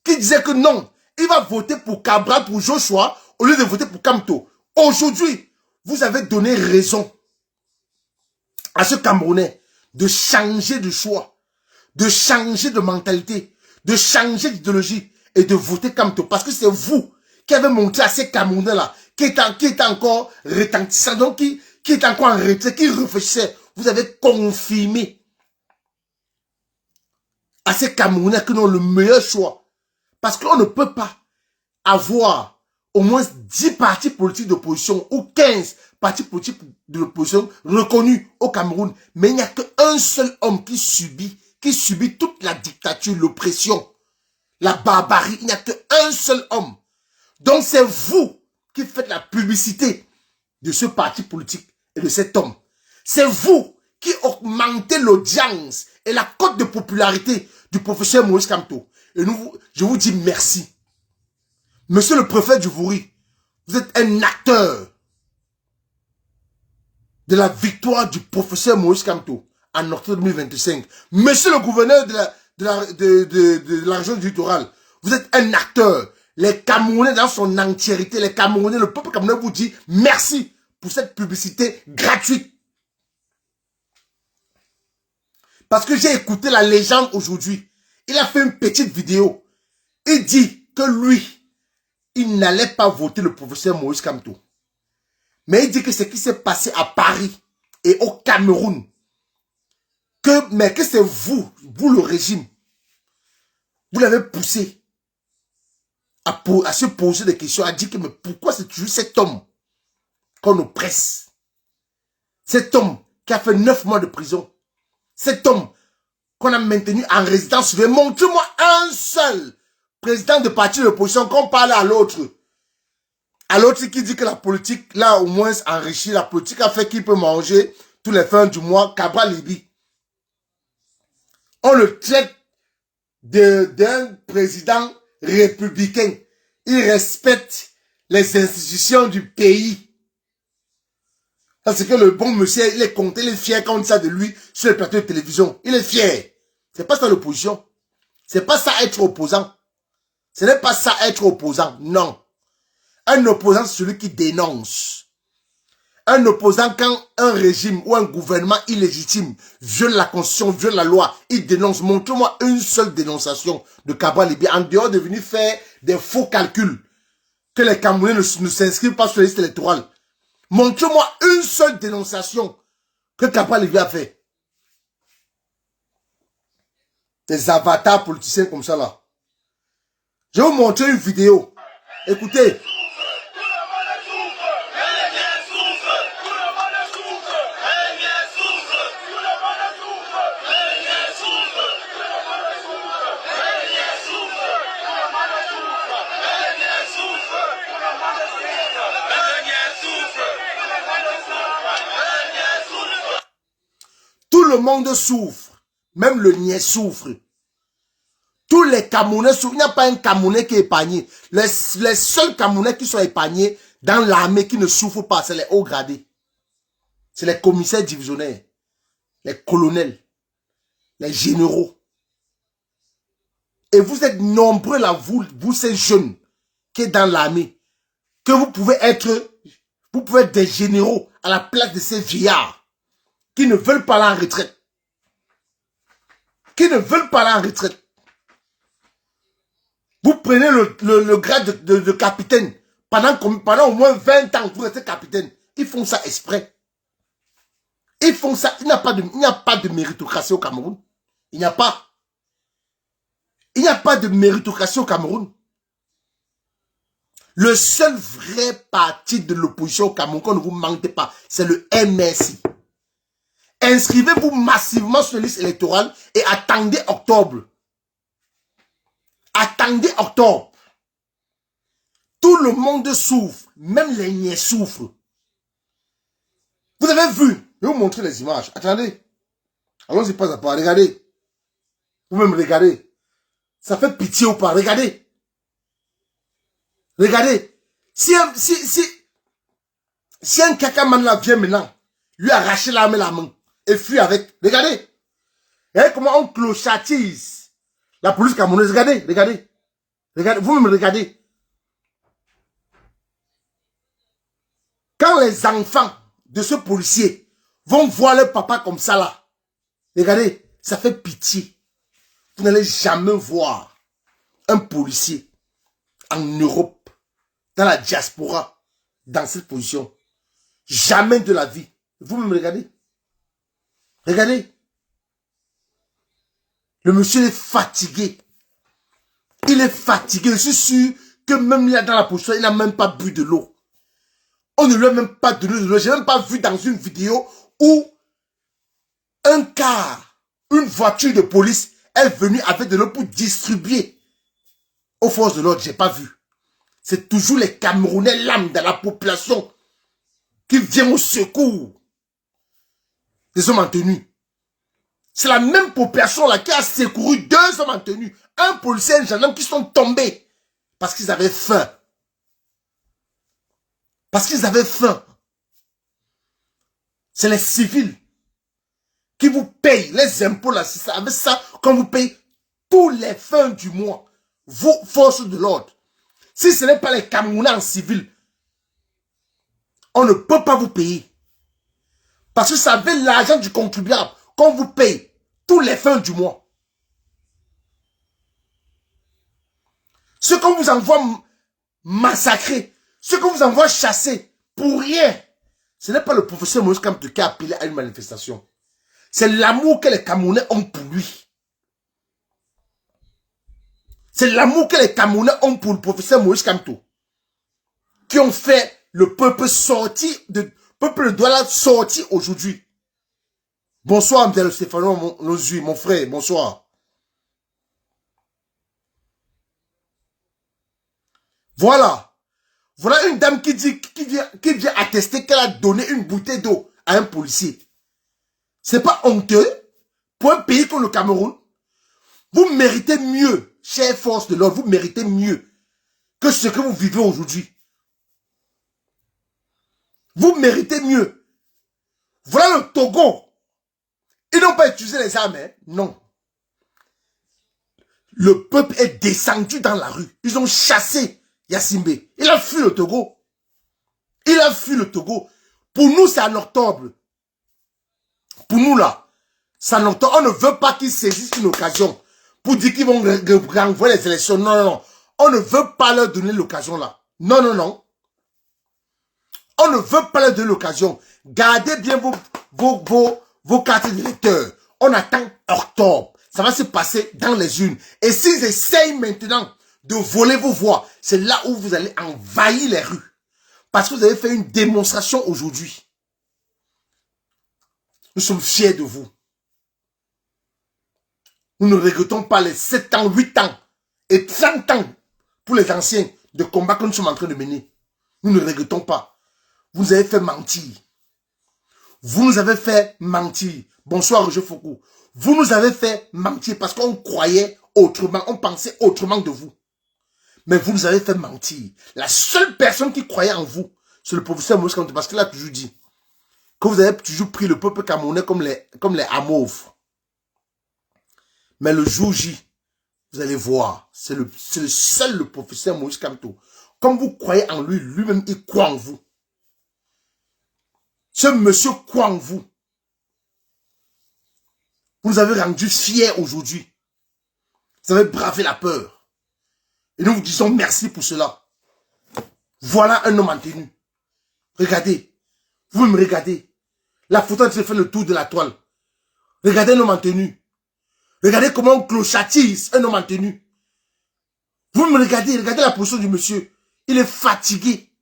qui disait que non, il va voter pour Cabral, pour Joshua, au lieu de voter pour Kamto. Aujourd'hui, vous avez donné raison à ce Camerounais de changer de choix, de changer de mentalité, de changer d'idéologie et de voter Kamto. Parce que c'est vous qui avez montré à ces Camerounais-là, qui est encore retentissant, donc qui est encore en retrait, qui réfléchissait. Vous avez confirmé à ces Camerounais qui ont le meilleur choix. Parce qu'on ne peut pas avoir au moins 10 partis politiques d'opposition ou 15 partis politiques de l'opposition reconnus au Cameroun. Mais il n'y a qu'un seul homme qui subit toute la dictature, l'oppression, la barbarie. Il n'y a qu'un seul homme. Donc c'est vous qui faites la publicité de ce parti politique et de cet homme. C'est vous qui augmentez l'audience et la cote de popularité du professeur Moïse Kamto. Et je vous dis merci. Monsieur le préfet du Vouri, vous êtes un acteur de la victoire du professeur Moïse Kamto en octobre 2025. Monsieur le gouverneur de la région du littoral, vous êtes un acteur. Les Camerounais dans son entièreté, les Camerounais, le peuple camerounais vous dit merci pour cette publicité gratuite. Parce que j'ai écouté la légende aujourd'hui. Il a fait une petite vidéo. Il dit que lui, il n'allait pas voter le professeur Moïse Kamto. Mais il dit que ce qui s'est passé à Paris et au Cameroun, mais que c'est vous le régime, vous l'avez poussé à se poser des questions, à dire que mais pourquoi c'est toujours cet homme qu'on oppresse? Cet homme qui a fait 9 mois de prison. Cet homme qu'on a maintenu en résidence. Montrez-moi un seul président de parti de l'opposition qu'on parle à l'autre. À l'autre qui dit que la politique, là au moins enrichi, la politique a fait qu'il peut manger tous les fins du mois. Cabral Libi. On le traite d'un président républicain. Il respecte les institutions du pays. Parce que le bon monsieur, il est content, il est fier quand on dit ça de lui sur les plateaux de télévision. Il est fier. C'est pas ça l'opposition. C'est pas ça être opposant. Ce n'est pas ça être opposant. Non. Un opposant, c'est celui qui dénonce. Un opposant, quand un régime ou un gouvernement illégitime viole la constitution, viole la loi, il dénonce. Montre-moi une seule dénonciation de Cabral Libi, en dehors de venir faire des faux calculs, que les Camerounais ne s'inscrivent pas sur la liste électorale. Montre-moi une seule dénonciation que Cabral Libi a fait. Des avatars politiciens comme ça là. Je vais vous montrer une vidéo. Écoutez. Tout le monde souffre. Même le niais souffre. Tous les Camerounais souffrent. Il n'y a pas un Camerounais qui est épargné. Les seuls Camerounais qui sont épargnés dans l'armée qui ne souffrent pas, c'est les hauts gradés. C'est les commissaires divisionnaires. Les colonels. Les généraux. Et vous êtes nombreux là, vous ces jeunes qui êtes dans l'armée, que vous pouvez être des généraux à la place de ces vieillards qui ne veulent pas aller en retraite. Qui ne veulent pas aller en retraite. Vous prenez le grade de capitaine. Pendant au moins 20 ans, vous restez capitaine. Ils font ça exprès. Ils font ça. Il n'y a pas de méritocratie au Cameroun. Il n'y a pas. Il n'y a pas de méritocratie au Cameroun. Le seul vrai parti de l'opposition au Cameroun, qu'on ne vous mentez pas, c'est le MSI. Inscrivez-vous massivement sur les listes électorales et attendez octobre. Attendez octobre. Tout le monde souffre, même les niais souffrent. Vous avez vu, je vais vous montrer les images. Attendez. Allons-y pas à pas. Regardez. Vous-même regardez. Ça fait pitié ou pas? Regardez. Regardez. Si un cacaman là vient maintenant, lui arracher l'arme et la main et fuit avec. Regardez. Regardez comment on clochatise la police camerounaise. Regardez, regardez. Regardez, vous-même regardez. Quand les enfants de ce policier vont voir leur papa comme ça là, regardez, ça fait pitié. Vous n'allez jamais voir un policier en Europe, dans la diaspora, dans cette position. Jamais de la vie. Vous-même regardez. Regardez. Le monsieur est fatigué. Il est fatigué. Je suis sûr que même là dans la position, il n'a même pas bu de l'eau. On ne lui a même pas donné de l'eau. Je n'ai même pas vu dans une vidéo où un car, une voiture de police est venue avec de l'eau pour distribuer aux forces de l'ordre. Je n'ai pas vu. C'est toujours les Camerounais l'âme de la population qui viennent au secours des hommes en tenue. C'est la même population là qui a secouru 2 hommes en tenue. Un policier et un gendarme qui sont tombés parce qu'ils avaient faim. Parce qu'ils avaient faim. C'est les civils qui vous payent les impôts là. C'est ça. Avec ça, quand vous payez tous les fins du mois, vos forces de l'ordre. Si ce n'est pas les Camerounais en civil, on ne peut pas vous payer. Parce que ça veut l'argent du contribuable qu'on vous paye tous les fins du mois. Ce qu'on vous envoie massacrer, ce qu'on vous envoie chasser, pour rien. Ce n'est pas le professeur Moïse Kamto qui a appelé à une manifestation. C'est l'amour que les Camerounais ont pour lui. C'est l'amour que les Camerounais ont pour le professeur Moïse Kamto. Qui ont fait le peuple sortir, le peuple de Douala sortir aujourd'hui. Bonsoir, M. Stéphano Nozui, mon frère, bonsoir. Voilà. Voilà une dame qui vient attester qu'elle a donné une bouteille d'eau à un policier. C'est pas honteux pour un pays comme le Cameroun. Vous méritez mieux, chères forces de l'ordre, vous méritez mieux que ce que vous vivez aujourd'hui. Vous méritez mieux. Voilà le Togo. Ils n'ont pas utilisé les armes, hein? Non. Le peuple est descendu dans la rue. Ils ont chassé Yassimbe. Il a fui le Togo. Il a fui le Togo. Pour nous, c'est en octobre. Pour nous, là, c'est en octobre. On ne veut pas qu'ils saisissent une occasion pour dire qu'ils vont renvoyer les élections. Non, non, non. On ne veut pas leur donner l'occasion, là. Non, non, non. On ne veut pas leur donner l'occasion. Gardez bien vos cartes d'électeurs. On attend octobre. Ça va se passer dans les urnes. Et s'ils essayent maintenant de voler vos voix, c'est là où vous allez envahir les rues. Parce que vous avez fait une démonstration aujourd'hui. Nous sommes fiers de vous. Nous ne regrettons pas les 7 ans, 8 ans et 30 ans pour les anciens de combat que nous sommes en train de mener. Nous ne regrettons pas. Vous nous avez fait mentir. Vous nous avez fait mentir. Bonsoir, Roger Foucault. Vous nous avez fait mentir parce qu'on croyait autrement, on pensait autrement de vous. Mais vous nous avez fait mentir. La seule personne qui croyait en vous, c'est le professeur Moïse Kamto, parce qu'il a toujours dit que vous avez toujours pris le peuple camerounais comme les amauves. Mais le jour J, vous allez voir, c'est le seul le professeur Moïse Kamto. Comme vous croyez en lui, lui-même, il croit en vous. Ce monsieur croit en vous. Vous nous avez rendu fiers aujourd'hui. Vous avez bravé la peur. Et nous vous disons merci pour cela. Voilà un homme en tenue. Regardez. Vous me regardez. La photo se fait le tour de la toile. Regardez un homme en tenue. Regardez comment on clochatise un homme en tenue. Vous me regardez. Regardez la position du monsieur. Il est fatigué.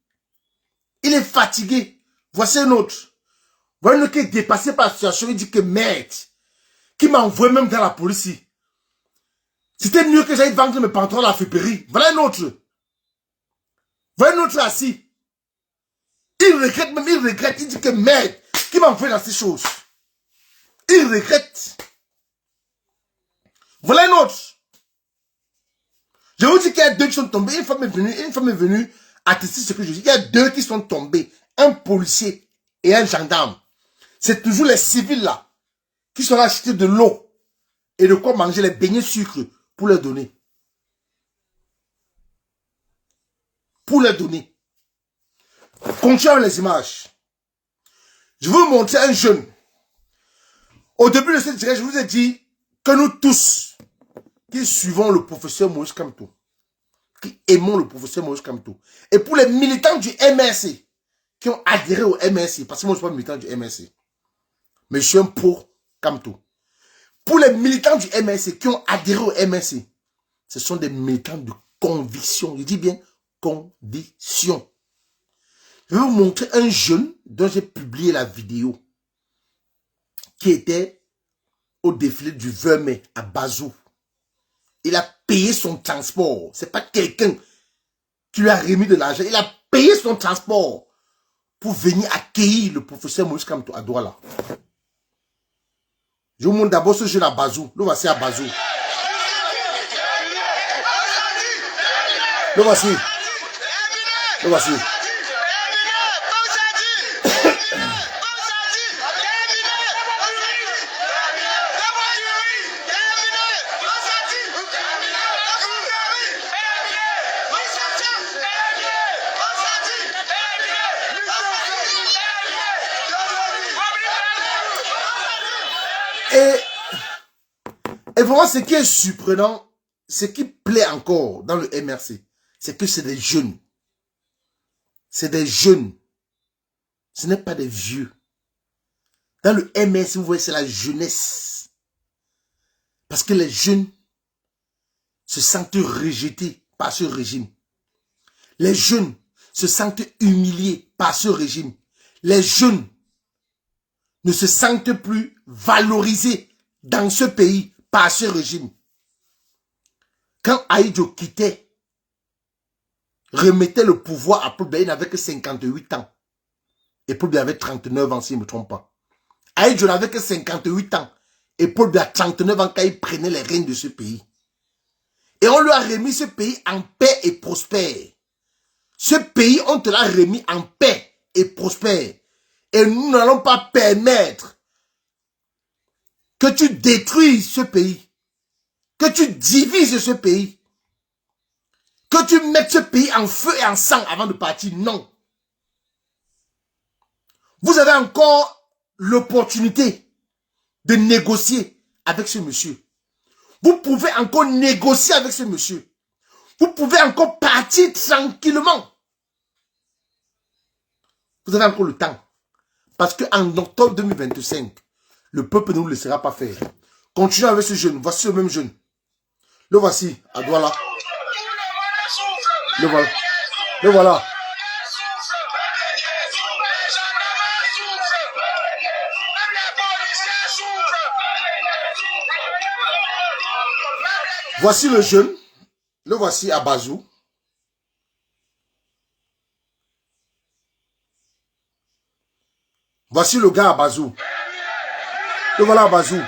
Il est fatigué. Voici un autre. Voici un autre qui est dépassé par la situation. Il dit que merde, qui m'a envoyé même dans la police. C'était mieux que j'aille vendre mes pantalons à la friperie. Voilà un autre. Voilà un autre assis. Il regrette même, il regrette. Il dit que merde, qui m'a envoyé dans ces choses. Il regrette. Voilà un autre. Je vous dis qu'il y a deux qui sont tombés. Une femme est venue attester ce que je dis. Il y a deux qui sont tombés. Un policier et un gendarme. C'est toujours les civils là qui sont là acheter de l'eau et de quoi manger les beignets sucre pour leur donner. Pour leur donner. Continuez avec les images. Je vais vous montrer un jeune. Au début de cette direct, je vous ai dit que nous tous qui suivons le professeur Moïse Kamto, qui aimons le professeur Moïse Kamto, et pour les militants du MRC qui ont adhéré au MRC, parce que moi je ne suis pas militant du MRC, mais je suis un pour Kamto. Pour les militants du MRC qui ont adhéré au MRC, ce sont des militants de conviction. Je dis bien conviction. Je vais vous montrer un jeune dont j'ai publié la vidéo qui était au défilé du 20 mai à Bazou. Il a payé son transport. Ce n'est pas quelqu'un qui lui a remis de l'argent. Il a payé son transport pour venir accueillir le professeur Moïse Kamto à Douala. Je vous montre d'abord ce jeune à Bazou. Le voici à Bazou. Le voici. Le voici. Et vraiment, ce qui est surprenant, ce qui plaît encore dans le MRC, c'est que c'est des jeunes. C'est des jeunes. Ce n'est pas des vieux. Dans le MRC, vous voyez, c'est la jeunesse. Parce que les jeunes se sentent rejetés par ce régime. Les jeunes se sentent humiliés par ce régime. Les jeunes ne se sentent plus valorisés dans ce pays par ce régime. Quand Aïdjo quittait, remettait le pouvoir à Paul Biya, il n'avait que 58 ans. Et Paul Biya avait 39 ans, si je ne me trompe pas. Aïdjo n'avait que 58 ans. Et Paul Biya 39 ans quand il prenait les rênes de ce pays. Et on lui a remis ce pays en paix et prospère. Ce pays, on te l'a remis en paix et prospère. Et nous n'allons pas permettre que tu détruises ce pays, que tu divises ce pays, que tu mettes ce pays en feu et en sang avant de partir. Non. Vous avez encore l'opportunité de négocier avec ce monsieur. Vous pouvez encore négocier avec ce monsieur. Vous pouvez encore partir tranquillement. Vous avez encore le temps. Parce qu'en octobre 2025, le peuple ne nous laissera pas faire. Continuez avec ce jeune. Voici le même jeune. Le voici, à Douala. Le voilà. Le voilà. Voici le jeune. Le voici à Bazou. Voici le gars à Bazou. Le voilà à Bazou.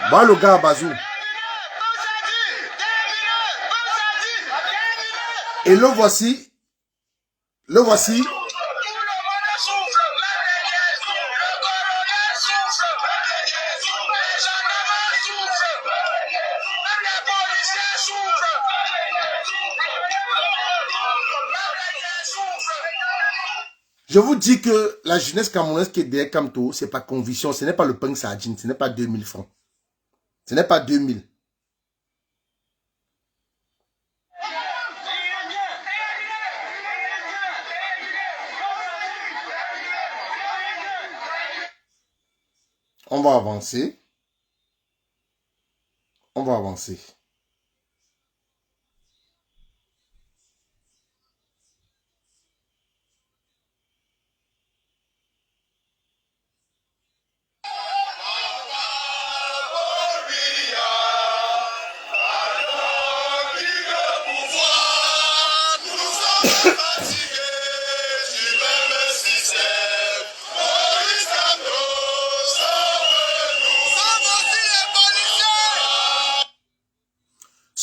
Voilà le gars à Bazou. Et le voici. Le voici. Je vous dis que la jeunesse camerounaise qui est derrière Kamto, ce n'est pas conviction, ce n'est pas le punk sardine, ce n'est pas 2000 francs. Ce n'est pas 2000. On va avancer. On va avancer.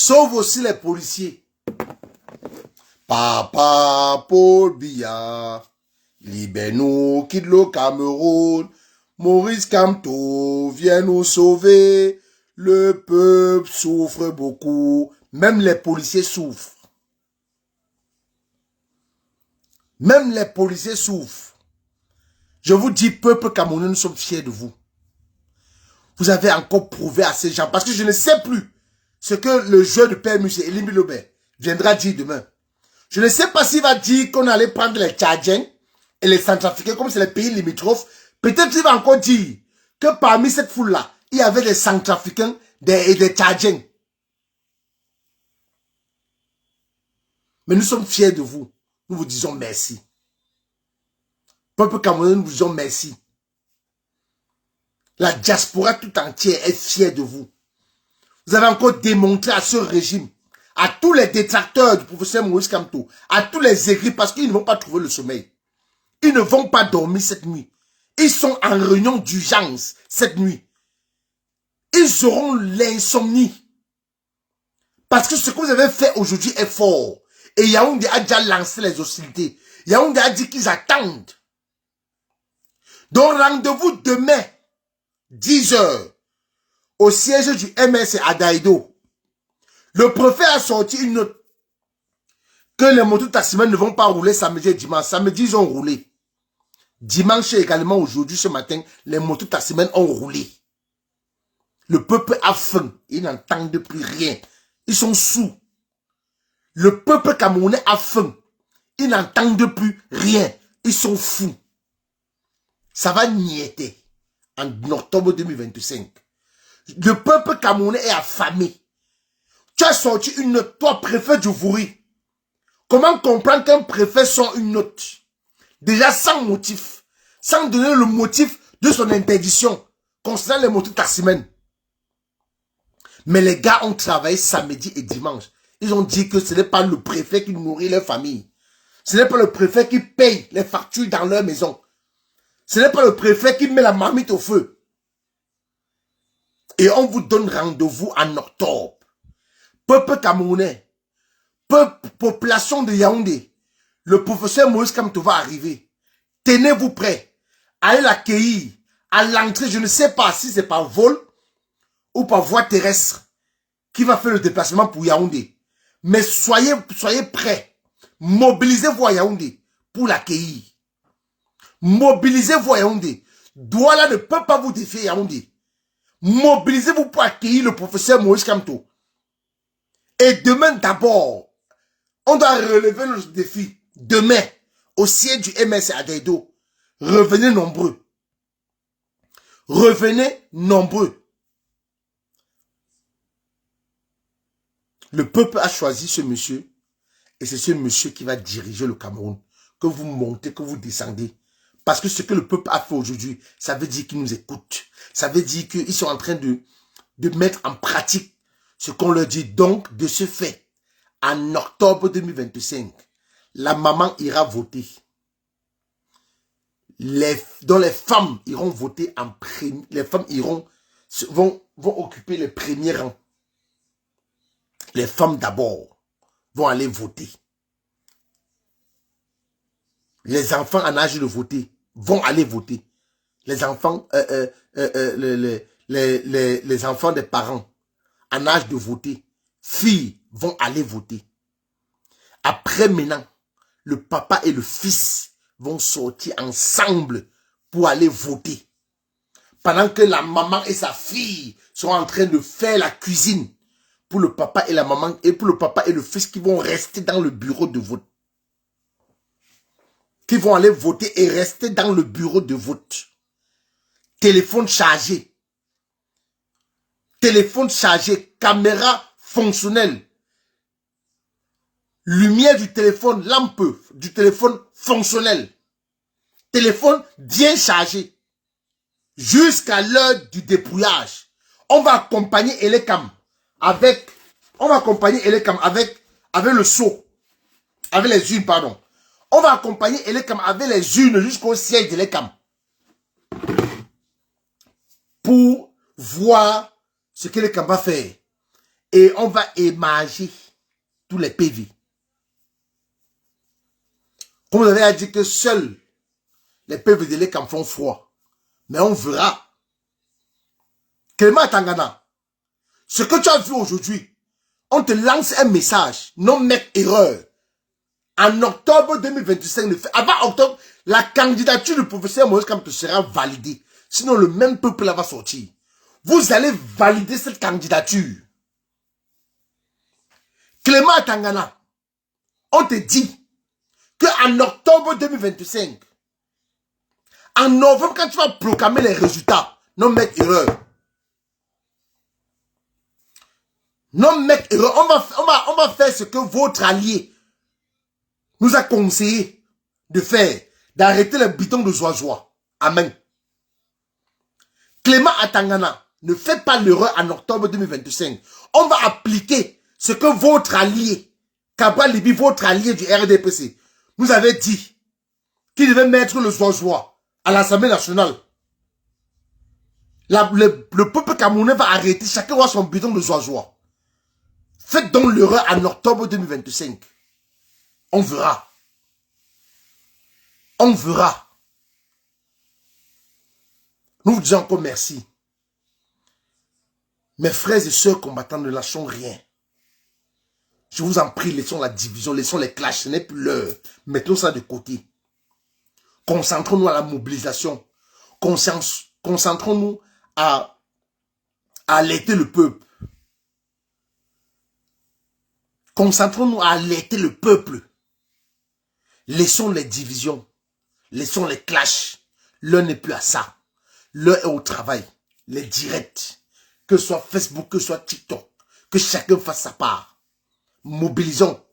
sauve aussi les policiers. Papa Paul Biya, libère-nous, quitte le Cameroun. Maurice Kamto, viens nous sauver. Le peuple souffre beaucoup. Même les policiers souffrent. Même les policiers souffrent. Je vous dis, peuple camerounais, nous sommes fiers de vous. Vous avez encore prouvé à ces gens. Parce que je ne sais plus ce que le jeu de PMU, c'est Elimbi Lobé, viendra dire demain. Je ne sais pas s'il va dire qu'on allait prendre les Tchadiens et les Centrafricains, comme c'est les pays limitrophes. Peut-être qu'il va encore dire que parmi cette foule-là, il y avait des Centrafricains et des Tchadiens. Mais nous sommes fiers de vous. Nous vous disons merci. Peuple camerounais, nous vous disons merci. La diaspora tout entière est fière de vous. Vous avez encore démontré à ce régime, à tous les détracteurs du professeur Maurice Kamto, à tous les aigris, parce qu'ils ne vont pas trouver le sommeil. Ils ne vont pas dormir cette nuit. Ils sont en réunion d'urgence cette nuit. Ils auront l'insomnie. Parce que ce que vous avez fait aujourd'hui est fort. Et Yaoundé a déjà lancé les hostilités. Yaoundé a dit qu'ils attendent. Donc rendez-vous demain, 10 h, au siège du MS à Daïdo. Le préfet a sorti une note que les motos taximens ne vont pas rouler samedi et dimanche. Samedi, ils ont roulé. Dimanche également, aujourd'hui, ce matin, les motos taximens ont roulé. Le peuple a faim. Ils n'entendent plus rien. Ils sont sous. Le peuple camerounais a faim. Ils n'entendent plus rien. Ils sont fous. Ça va niéter en octobre 2025. Le peuple camerounais est affamé. Tu as sorti une note, toi, préfet du Vouri. Comment comprendre qu'un préfet sort une note? Déjà sans motif. Sans donner le motif de son interdiction concernant les motos taximens. Mais les gars ont travaillé samedi et dimanche. Ils ont dit que ce n'est pas le préfet qui nourrit leur famille. Ce n'est pas le préfet qui paye les factures dans leur maison. Ce n'est pas le préfet qui met la marmite au feu. Et on vous donne rendez-vous en octobre. Peuple camerounais, peuple, population de Yaoundé, le professeur Maurice Kamto va arriver. Tenez-vous prêts. Allez l'accueillir à l'entrée. Je ne sais pas si c'est par vol ou par voie terrestre qui va faire le déplacement pour Yaoundé. Mais soyez prêts. Mobilisez-vous à Yaoundé pour l'accueillir. Mobilisez-vous à Yaoundé. Douala ne peut pas vous défier Yaoundé. Mobilisez-vous pour accueillir le professeur Maurice Kamto. Et demain d'abord, on doit relever le défi. Demain, au siège du MS à Daïdo, revenez nombreux. Revenez nombreux. Le peuple a choisi ce monsieur. Et c'est ce monsieur qui va diriger le Cameroun. Que vous montez, que vous descendez. Parce que ce que le peuple a fait aujourd'hui, ça veut dire qu'il nous écoute. Ça veut dire qu'ils sont en train de mettre en pratique ce qu'on leur dit. Donc, de ce fait, en octobre 2025, la maman ira voter. Dont les femmes iront voter en premier. Les femmes vont occuper les premiers rangs. Les femmes d'abord vont aller voter. Les enfants en âge de voter vont aller voter. Les enfants, les enfants des parents en âge de voter, filles, vont aller voter. Après maintenant, le papa et le fils vont sortir ensemble pour aller voter. Pendant que la maman et sa fille sont en train de faire la cuisine pour le papa et la maman, et pour le papa et le fils qui vont rester dans le bureau de vote. Qui vont aller voter et rester dans le bureau de vote. Téléphone chargé. Téléphone chargé. Caméra fonctionnelle. Lumière du téléphone, lampe du téléphone fonctionnelle. Téléphone bien chargé. Jusqu'à l'heure du dépouillage. On va accompagner Elekam avec le seau. Avec les urnes, pardon. On va accompagner Elekam avec les urnes jusqu'au siège d'Elekam. Pour voir ce qu'Elekam va faire. Et on va émarger tous les PV. Comme vous avez dit que seuls les PV de l'ECAM font froid. Mais on verra. Clément Tangana, ce que tu as vu aujourd'hui, on te lance un message. Non, mec, erreur. En octobre 2025, avant octobre, la candidature du professeur Moïse Kamto sera validée. Sinon, le même peuple va sortir. Vous allez valider cette candidature. Clément Tangana, on te dit qu'en octobre 2025, en novembre, quand tu vas proclamer les résultats, non, mec, erreur. Non, mec, erreur. On va faire ce que votre allié nous a conseillé de faire, d'arrêter les bidons de Zoazoua. Amen. Clément Atangana, ne faites pas l'erreur en octobre 2025. On va appliquer ce que votre allié, Kabra Libi, votre allié du RDPC, nous avait dit qu'il devait mettre le Zoazoua à l'Assemblée nationale. Le peuple camerounais va arrêter, chacun aura son bidon de Zoazoua. Faites donc l'erreur en octobre 2025. On verra. On verra. Nous vous disons encore merci. Mes frères et sœurs combattants, ne lâchons rien. Je vous en prie, laissons la division, laissons les clashs, ce n'est plus l'heure. Mettons ça de côté. Concentrons-nous à la mobilisation. Concentrons-nous à alerter le peuple. Concentrons-nous à alerter le peuple. Laissons les divisions. Laissons les clashs. L'heure n'est plus à ça. L'heure est au travail. Les directs. Que ce soit Facebook, que ce soit TikTok. Que chacun fasse sa part. Mobilisons.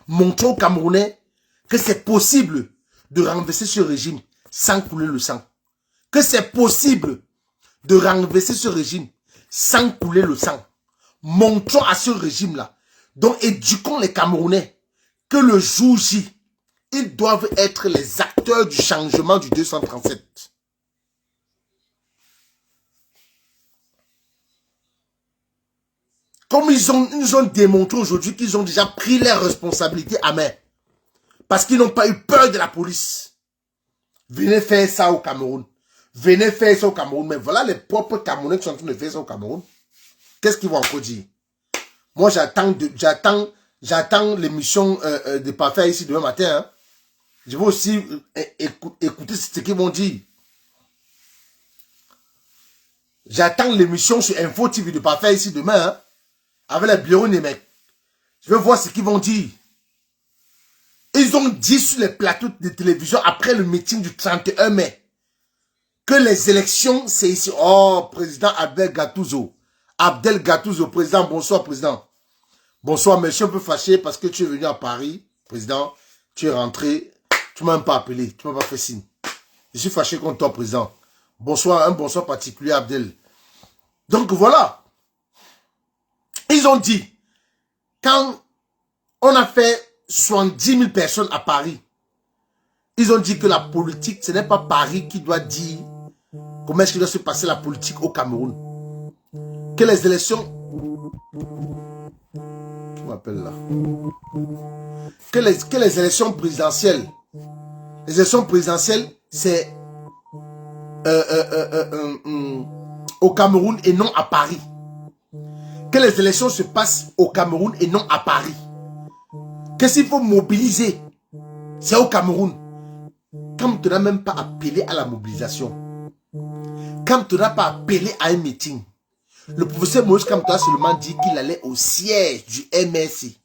Montrons aux Camerounais que c'est possible de renverser ce régime sans couler le sang. Que c'est possible de renverser ce régime sans couler le sang. Montrons à ce régime-là. Donc éduquons les Camerounais que le jour J, ils doivent être les acteurs du changement du 237. Comme ils nous ont démontré aujourd'hui qu'ils ont déjà pris leurs responsabilités à main. Parce qu'ils n'ont pas eu peur de la police. Venez faire ça au Cameroun. Venez faire ça au Cameroun. Mais voilà les propres Camerounais qui sont en train de faire ça au Cameroun. Qu'est-ce qu'ils vont encore dire? Moi, j'attends l'émission de Parfait ici demain matin. Hein. Je vais aussi écouter ce qu'ils vont dire. J'attends l'émission sur Info TV de Parfait ici demain. Hein, avec les bureaux des mecs. Je vais voir ce qu'ils vont dire. Ils ont dit sur les plateaux de télévision après le meeting du 31 mai que les élections, c'est ici. Oh, président Abdel Gattuso. Abdel Gattuso, président, bonsoir, président. Bonsoir, mais je suis un peu fâché parce que tu es venu à Paris, président. Tu es rentré. Tu ne m'as même pas appelé. Tu ne m'as pas fait signe. Je suis fâché contre toi, président. Bonsoir, un bonsoir particulier, Abdel. Donc voilà. Ils ont dit, quand on a fait 70 000 personnes à Paris, ils ont dit que la politique, ce n'est pas Paris qui doit dire comment est-ce qu'il doit se passer la politique au Cameroun. Que les élections... Qui m'appelle là? Que les élections présidentielles, c'est au Cameroun et non à Paris. Que les élections se passent au Cameroun et non à Paris. Qu'est-ce qu'il faut mobiliser? C'est au Cameroun. Quand tu n'as même pas appelé à la mobilisation, quand tu n'as pas appelé à un meeting, le professeur Moïse Kamto a seulement dit qu'il allait au siège du MRC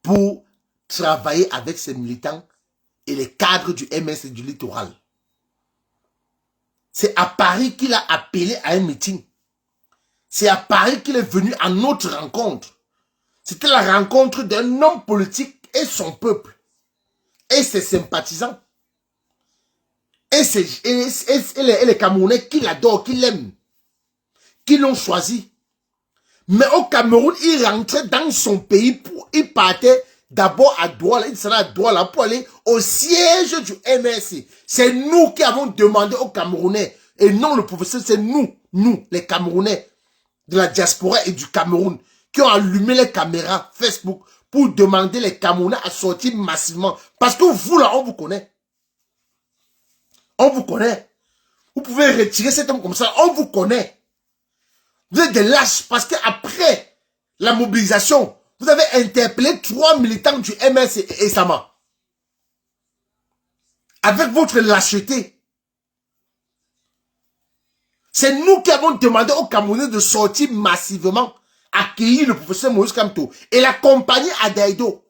pour travailler avec ses militants et les cadres du MRC du littoral. C'est à Paris qu'il a appelé à un meeting. C'est à Paris qu'il est venu à notre rencontre. C'était la rencontre d'un homme politique et son peuple. Et ses sympathisants. Et les Camerounais qui l'adorent, qui l'aiment. Qui l'ont choisi. Mais au Cameroun, il rentrait dans son pays. Il partait d'abord à Douala. Il serait à Douala pour aller au siège du MRC. C'est nous qui avons demandé aux Camerounais. Et non le professeur, c'est nous, les Camerounais. de la diaspora et du Cameroun qui ont allumé les caméras Facebook pour demander les Camerounais à sortir massivement. Parce que vous, là, on vous connaît. On vous connaît. Vous pouvez retirer cet homme comme ça. On vous connaît. Vous êtes des lâches parce qu'après la mobilisation, vous avez interpellé 3 militants du MS et Sama. Avec votre lâcheté. C'est nous qui avons demandé aux Camerounais de sortir massivement, accueillir le professeur Moïse Kamto et l'accompagner à Daïdo.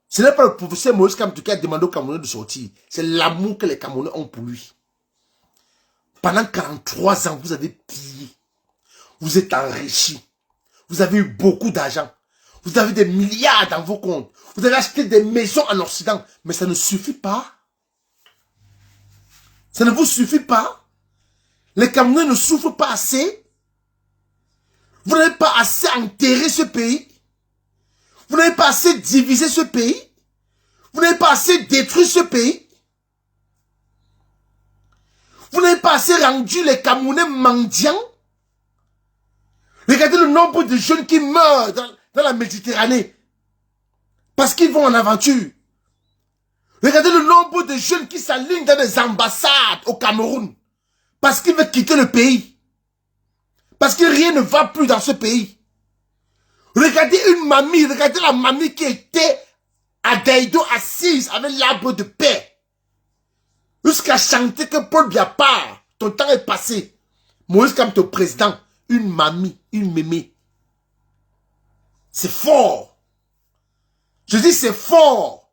Ce n'est pas le professeur Moïse Kamto qui a demandé aux Camerounais de sortir. C'est l'amour que les Camerounais ont pour lui. Pendant 43 ans, vous avez pillé. Vous êtes enrichi. Vous avez eu beaucoup d'argent. Vous avez des milliards dans vos comptes. Vous avez acheté des maisons en Occident. Mais ça ne suffit pas. Ça ne vous suffit pas. Les Camerounais ne souffrent pas assez. Vous n'avez pas assez enterré ce pays. Vous n'avez pas assez divisé ce pays. Vous n'avez pas assez détruit ce pays. Vous n'avez pas assez rendu les Camerounais mendiants. Regardez le nombre de jeunes qui meurent dans la Méditerranée. Parce qu'ils vont en aventure. Regardez le nombre de jeunes qui s'alignent dans des ambassades au Cameroun. Parce qu'ils veulent quitter le pays. Parce que rien ne va plus dans ce pays. Regardez une mamie, regardez la mamie qui était à Daïdo assise avec l'arbre de paix. Jusqu'à chanter que Paul Biapard, ton temps est passé. Moïse Kamto président, une mamie, une mémé. C'est fort. Je dis c'est fort.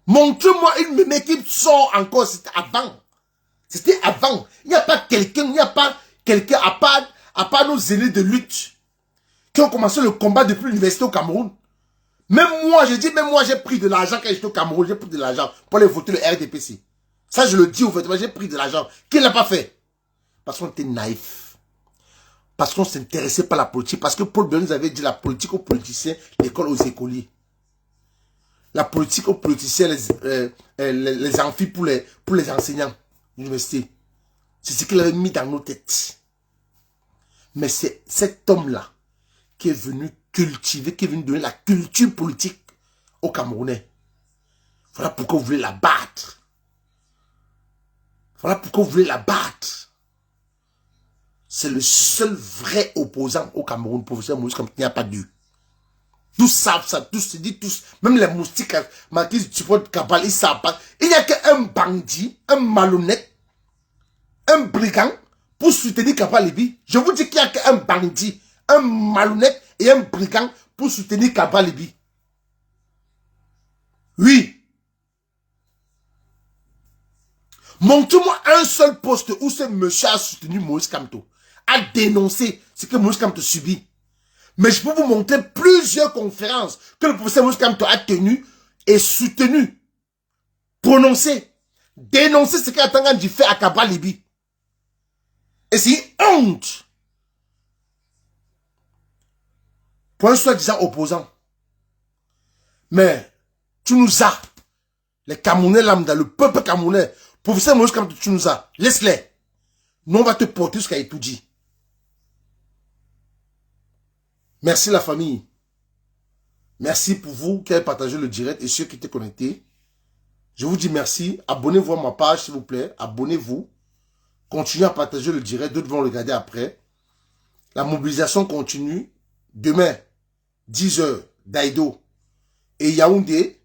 Montre-moi une mémé qui sort encore, c'était avant. C'était avant. Il n'y a pas quelqu'un, à part nos aînés de lutte qui ont commencé le combat depuis l'université au Cameroun. Même moi, j'ai pris de l'argent quand j'étais au Cameroun, j'ai pris de l'argent pour aller voter le RDPC. Ça, je le dis ouvertement, j'ai pris de l'argent. Qui ne l'a pas fait? Parce qu'on était naïf. Parce qu'on ne s'intéressait pas à la politique. Parce que Paul Biya nous avait dit la politique aux politiciens, l'école aux écoliers. La politique aux politiciens, les amphis pour les enseignants. L'université. C'est ce qu'il avait mis dans nos têtes. Mais c'est cet homme-là qui est venu cultiver, qui est venu donner la culture politique aux Camerounais. Voilà pourquoi vous voulez la battre. Voilà pourquoi vous voulez la battre. C'est le seul vrai opposant au Cameroun, professeur Moïse Kamto, il n'y a pas deux. Tous savent ça, tous se disent tous, même les moustiques, qui supportent Kabal, ils savent pas. Il n'y a qu'un bandit, un malhonnête, un brigand pour soutenir Kabal Libi. Je vous dis qu'il n'y a qu'un bandit, un malhonnête et un brigand pour soutenir Kabal Libi. Oui. Montre-moi un seul poste où ce monsieur a soutenu Moïse Kamto, a dénoncé ce que Moïse Kamto subit. Mais je peux vous montrer plusieurs conférences que le professeur Moïse Kamto a tenues et soutenues, prononcées, dénoncé ce qu'Atangandi fait à Kabal Libi. Et c'est une honte pour un soi-disant opposant. Mais tu nous as, les Camerounais lambda, le peuple camerounais, professeur Moïse Kamto, tu nous as, laisse-les. Nous on va te porter jusqu'à Itoudji. Merci la famille. Merci pour vous qui avez partagé le direct et ceux qui étaient connectés. Je vous dis merci. Abonnez-vous à ma page s'il vous plaît. Abonnez-vous. Continuez à partager le direct. D'autres vont regarder après. La mobilisation continue. Demain, 10h, Daïdo et Yaoundé.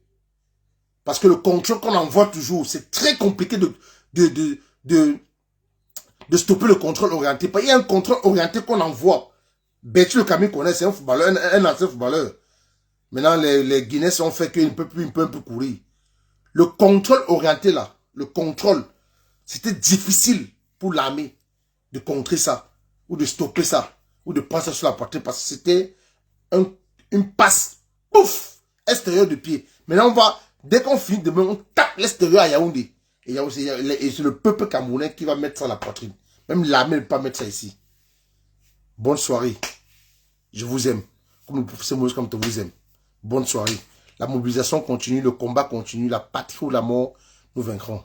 Parce que le contrôle qu'on envoie toujours, c'est très compliqué de stopper le contrôle orienté. Il y a un contrôle orienté qu'on envoie. Betty le Camille connaît, c'est un footballeur, un ancien footballeur. Maintenant, les Guinéens ont fait qu'il ne peut plus, un peu courir. Le contrôle orienté là, le contrôle, c'était difficile pour l'armée de contrer ça, ou de stopper ça, ou de passer sur la poitrine, parce que c'était une passe, pouf, extérieur de pied. Maintenant, on va, dès qu'on finit demain, on tape l'extérieur à Yaoundé. Et c'est le peuple camerounais qui va mettre ça à la poitrine. Même l'armée ne peut pas mettre ça ici. Bonne soirée. Je vous aime. Comme le professeur Moïse Kamto vous aime. Bonne soirée. La mobilisation continue, le combat continue, la patrie ou la mort, nous vaincrons.